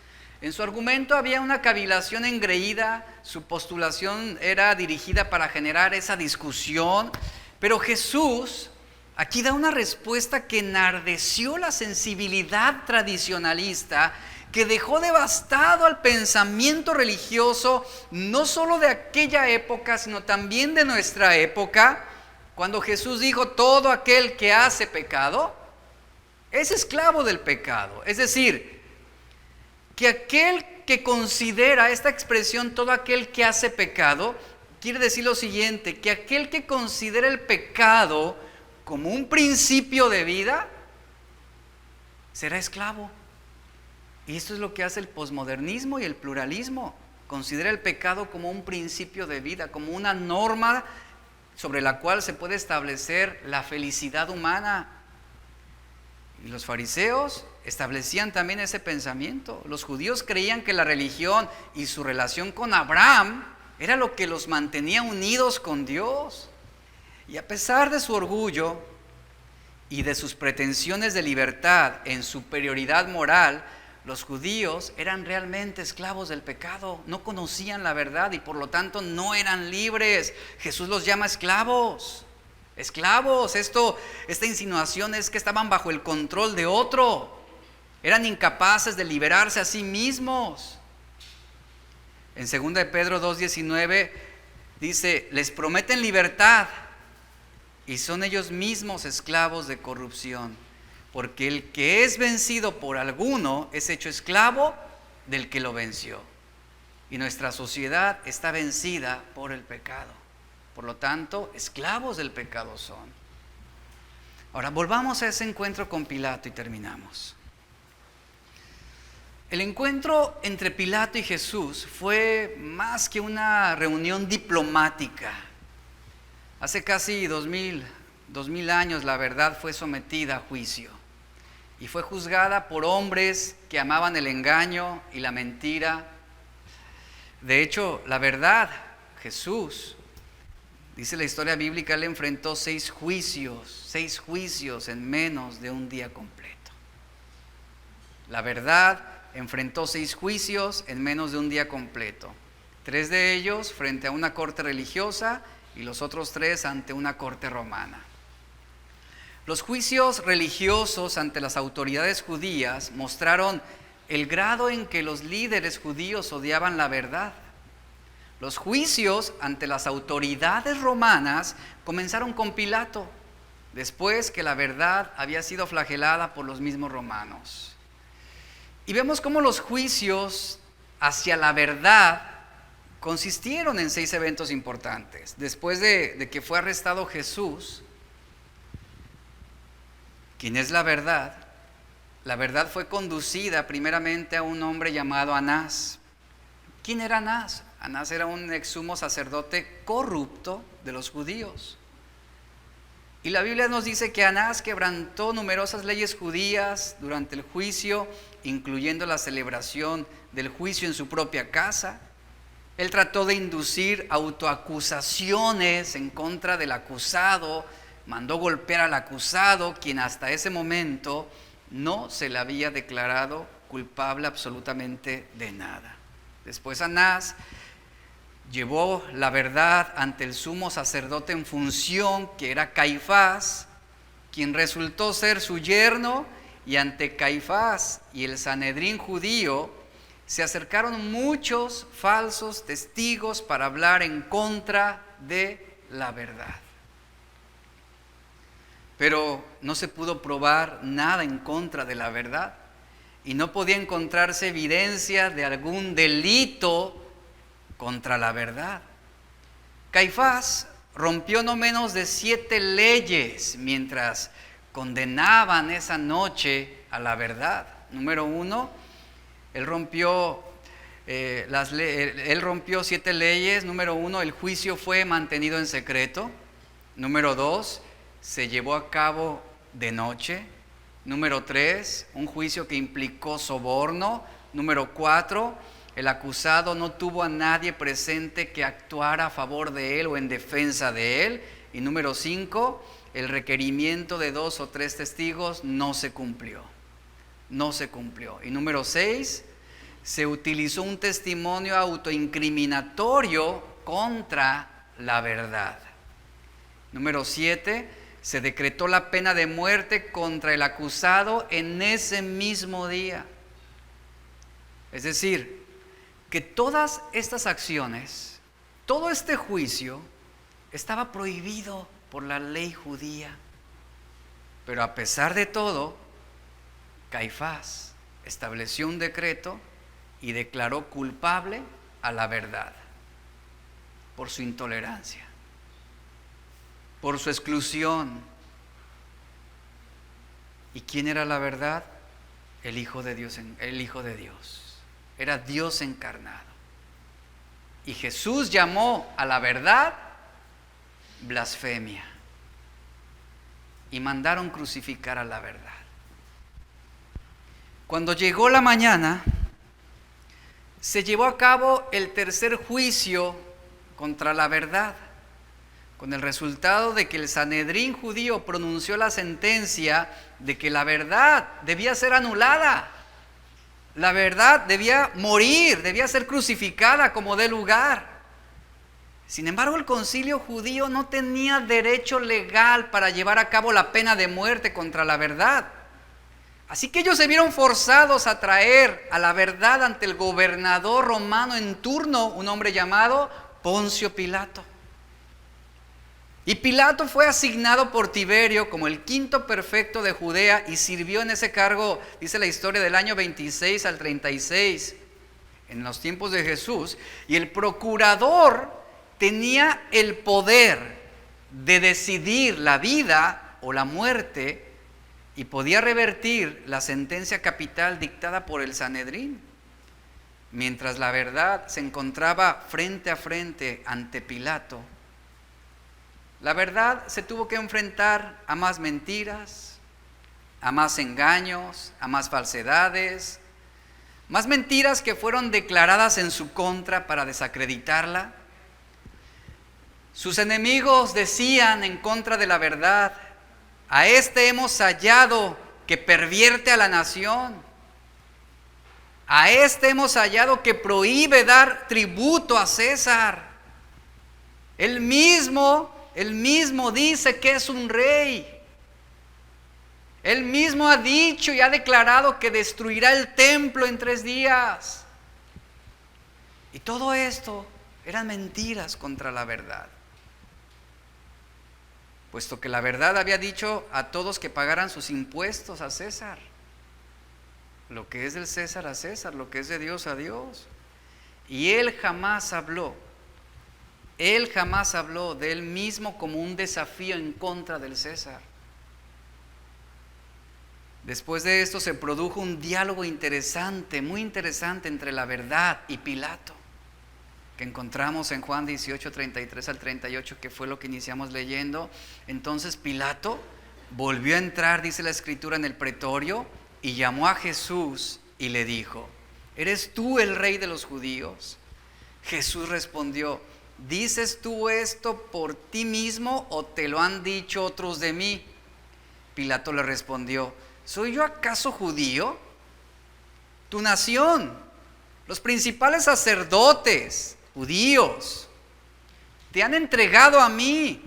En su argumento había una cavilación engreída, su postulación era dirigida para generar esa discusión, pero Jesús aquí da una respuesta que enardeció la sensibilidad tradicionalista, que dejó devastado al pensamiento religioso, no solo de aquella época, sino también de nuestra época, cuando Jesús dijo: todo aquel que hace pecado es esclavo del pecado. Es decir, que aquel que considera esta expresión, todo aquel que hace pecado, quiere decir lo siguiente, que aquel que considera el pecado como un principio de vida, será esclavo. Y esto es lo que hace el posmodernismo y el pluralismo. Considera el pecado como un principio de vida, como una norma sobre la cual se puede establecer la felicidad humana. Y los fariseos establecían también ese pensamiento. Los judíos creían que la religión y su relación con Abraham era lo que los mantenía unidos con Dios. Y a pesar de su orgullo y de sus pretensiones de libertad en superioridad moral, los judíos eran realmente esclavos del pecado, no conocían la verdad y por lo tanto no eran libres. Jesús los llama esclavos. Esclavos, esta insinuación es que estaban bajo el control de otro, eran incapaces de liberarse a sí mismos. En 2 de Pedro 2:19 dice: les prometen libertad y son ellos mismos esclavos de corrupción, porque el que es vencido por alguno es hecho esclavo del que lo venció. Y nuestra sociedad está vencida por el pecado. Por lo tanto, esclavos del pecado son. Ahora, volvamos a ese encuentro con Pilato y terminamos. El encuentro entre Pilato y Jesús fue más que una reunión diplomática. Hace casi 2000 años la verdad fue sometida a juicio y fue juzgada por hombres que amaban el engaño y la mentira. De hecho, la verdad, Jesús, dice la historia bíblica, él enfrentó 6 juicios en menos de un día completo. La verdad enfrentó 6 juicios en menos de un día completo. 3 de ellos frente a una corte religiosa y los otros 3 ante una corte romana. Los juicios religiosos ante las autoridades judías mostraron el grado en que los líderes judíos odiaban la verdad. Los juicios ante las autoridades romanas comenzaron con Pilato, después que la verdad había sido flagelada por los mismos romanos. Y vemos cómo los juicios hacia la verdad consistieron en 6 eventos importantes. Después de que fue arrestado Jesús, quien es la verdad fue conducida primeramente a un hombre llamado Anás. ¿Quién era Anás? Anás era un ex sumo sacerdote corrupto de los judíos. Y la Biblia nos dice que Anás quebrantó numerosas leyes judías durante el juicio, incluyendo la celebración del juicio en su propia casa. Él trató de inducir autoacusaciones en contra del acusado, mandó golpear al acusado, quien hasta ese momento no se le había declarado culpable absolutamente de nada. Después Anás llevó la verdad ante el sumo sacerdote en función, que era Caifás, quien resultó ser su yerno, y ante Caifás y el Sanedrín judío se acercaron muchos falsos testigos para hablar en contra de la verdad. Pero no se pudo probar nada en contra de la verdad y no podía encontrarse evidencia de algún delito contra la verdad. Caifás rompió no menos de 7 leyes mientras condenaban esa noche a la verdad. Número 1, él rompió 7 leyes. Número 1, el juicio fue mantenido en secreto. Número 2, se llevó a cabo de noche. Número 3, un juicio que implicó soborno. Número 4, el acusado no tuvo a nadie presente que actuara a favor de él o en defensa de él. Y número 5, el requerimiento de 2 o 3 testigos no se cumplió. No se cumplió. Y número 6, se utilizó un testimonio autoincriminatorio contra la verdad. Número 7, se decretó la pena de muerte contra el acusado en ese mismo día. Es decir, que todas estas acciones, todo este juicio, estaba prohibido por la ley judía. Pero a pesar de todo, Caifás estableció un decreto y declaró culpable a la verdad por su intolerancia, por su exclusión. ¿Y quién era la verdad? El Hijo de Dios, era Dios encarnado. Y Jesús llamó a la verdad blasfemia y mandaron crucificar a la verdad. Cuando llegó la mañana, se llevó a cabo el tercer juicio contra la verdad, con el resultado de que el Sanedrín judío pronunció la sentencia de que la verdad debía ser anulada. La verdad debía morir, debía ser crucificada como de lugar. Sin embargo, el concilio judío no tenía derecho legal para llevar a cabo la pena de muerte contra la verdad. Así que ellos se vieron forzados a traer a la verdad ante el gobernador romano en turno, un hombre llamado Poncio Pilato. Y Pilato fue asignado por Tiberio como el quinto prefecto de Judea y sirvió en ese cargo, dice la historia, del año 26 al 36, en los tiempos de Jesús. Y el procurador tenía el poder de decidir la vida o la muerte y podía revertir la sentencia capital dictada por el Sanedrín. Mientras la verdad se encontraba frente a frente ante Pilato, la verdad se tuvo que enfrentar a más mentiras, a más engaños, a más falsedades, más mentiras que fueron declaradas en su contra para desacreditarla. Sus enemigos decían en contra de la verdad: a este hemos hallado que pervierte a la nación. A este hemos hallado que prohíbe dar tributo a César. Él mismo dice que es un rey. Él mismo ha dicho y ha declarado que destruirá el templo en 3 días. Y todo esto eran mentiras contra la verdad, puesto que la verdad había dicho a todos que pagaran sus impuestos a César. Lo que es del César a César, lo que es de Dios a Dios. Y él jamás habló de él mismo como un desafío en contra del César. Después de esto se produjo un diálogo interesante, muy interesante, entre la verdad y Pilato, que encontramos en Juan 18, 33 al 38, que fue lo que iniciamos leyendo. Entonces Pilato volvió a entrar, dice la escritura, en el pretorio y llamó a Jesús y le dijo: ¿eres tú el rey de los judíos? Jesús respondió: ¿dices tú esto por ti mismo o te lo han dicho otros de mí? Pilato le respondió: ¿soy yo acaso judío? Tu nación, los principales sacerdotes judíos, te han entregado a mí.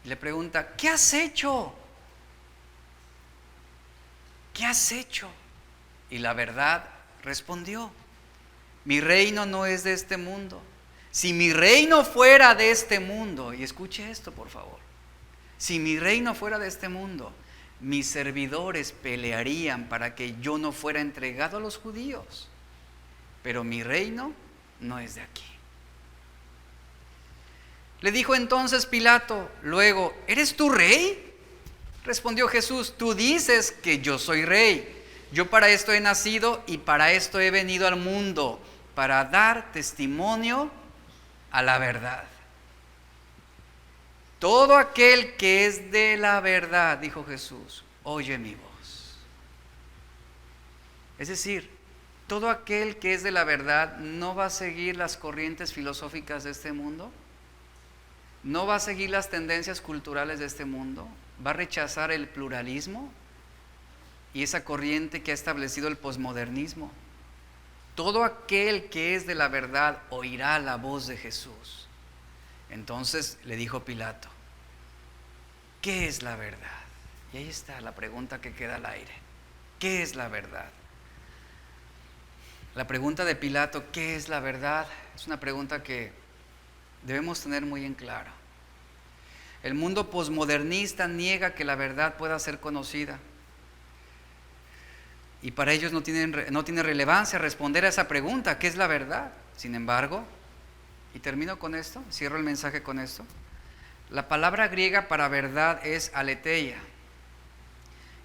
Y le pregunta: ¿qué has hecho? ¿Qué has hecho? Y la verdad respondió: mi reino no es de este mundo. Si mi reino fuera de este mundo, y escuche esto por favor, si mi reino fuera de este mundo, mis servidores pelearían para que yo no fuera entregado a los judíos, pero mi reino no es de aquí. Le dijo entonces Pilato luego: ¿eres tú rey? Respondió Jesús: tú dices que yo soy rey. Yo para esto he nacido y para esto he venido al mundo, para dar testimonio a la verdad. Todo aquel que es de la verdad, dijo Jesús, oye mi voz. Es decir, todo aquel que es de la verdad no va a seguir las corrientes filosóficas de este mundo. no va a seguir las tendencias culturales de este mundo, va a rechazar el pluralismo y esa corriente que ha establecido el posmodernismo. Todo aquel que es de la verdad oirá la voz de Jesús. Entonces le dijo Pilato, ¿qué es la verdad? Y ahí está la pregunta que queda al aire. ¿Qué es la verdad? La pregunta de Pilato, ¿qué es la verdad? Es una pregunta que debemos tener muy en claro. El mundo posmodernista niega que la verdad pueda ser conocida. Y para ellos no tiene relevancia responder a esa pregunta, ¿qué es la verdad? Sin embargo, y termino con esto, cierro el mensaje con esto, la palabra griega para verdad es aletheia.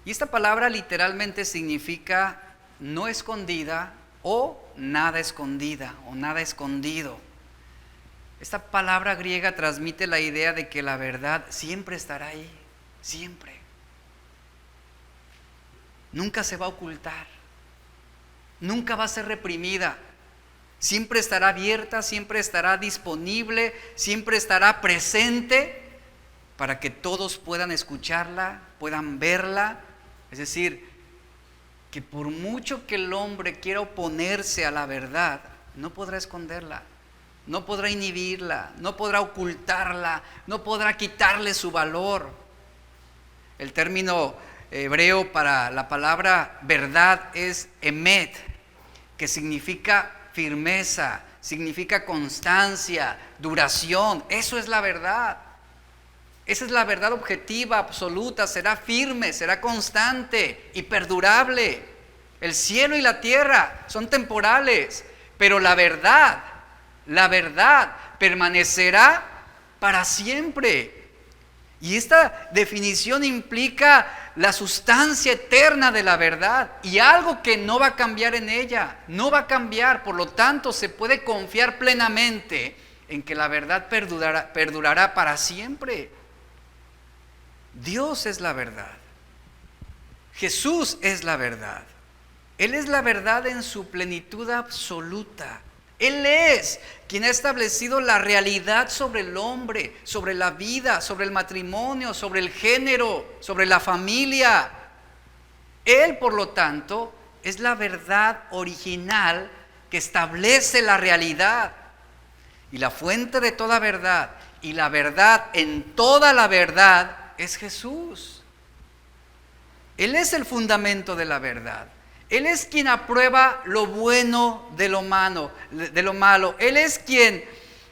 Y esta palabra literalmente significa no escondida o nada escondida o nada escondido. Esta palabra griega transmite la idea de que la verdad siempre estará ahí, siempre. Nunca se va a ocultar, nunca va a ser reprimida, siempre estará abierta, siempre estará disponible, siempre estará presente para que todos puedan escucharla, puedan verla. Es decir, que por mucho que el hombre quiera oponerse a la verdad, no podrá esconderla, no podrá inhibirla, no podrá ocultarla, no podrá quitarle su valor. El término hebreo para la palabra verdad es emet, que significa firmeza, significa constancia, duración. Eso es la verdad. Esa es la verdad objetiva, absoluta, será firme, será constante y perdurable. El cielo y la tierra son temporales, pero la verdad permanecerá para siempre. Y esta definición implica la sustancia eterna de la verdad y algo que no va a cambiar en ella, no va a cambiar. Por lo tanto, se puede confiar plenamente en que la verdad perdurará para siempre. Dios es la verdad. Jesús es la verdad. Él es la verdad en su plenitud absoluta. Él es quien ha establecido la realidad sobre el hombre, sobre la vida, sobre el matrimonio, sobre el género, sobre la familia. Él, por lo tanto, es la verdad original que establece la realidad. Y la fuente de toda verdad y la verdad en toda la verdad es Jesús. Él es el fundamento de la verdad. Él es quien aprueba lo bueno de lo malo. Él es quien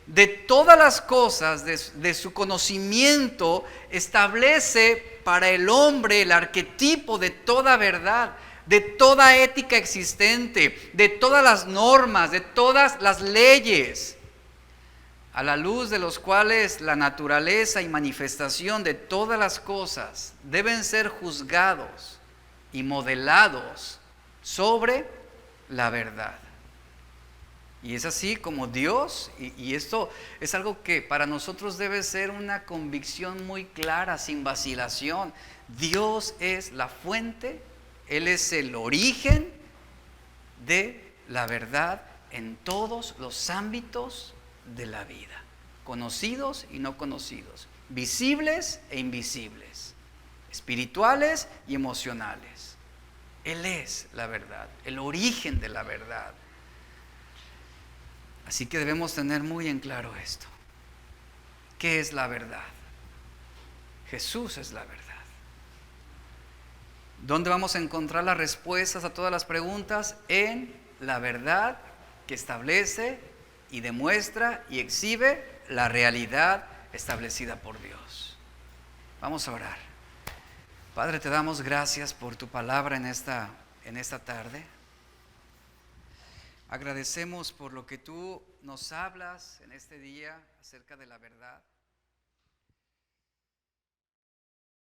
de todas las cosas, de su conocimiento, establece para el hombre el arquetipo de toda verdad, de toda ética existente, de todas las normas, de todas las leyes, a la luz de los cuales la naturaleza y manifestación de todas las cosas deben ser juzgados y modelados sobre la verdad. Y es así como Dios, y esto es algo que para nosotros debe ser una convicción muy clara, sin vacilación. Dios es la fuente, Él es el origen de la verdad en todos los ámbitos de la vida, conocidos y no conocidos, visibles e invisibles, espirituales y emocionales. Él es la verdad, el origen de la verdad. Así que debemos tener muy en claro esto. ¿Qué es la verdad? Jesús es la verdad. ¿Dónde vamos a encontrar las respuestas a todas las preguntas? En la verdad que establece y demuestra y exhibe la realidad establecida por Dios. Vamos a orar. Padre, te damos gracias por tu palabra en esta tarde. Agradecemos por lo que tú nos hablas en este día acerca de la verdad.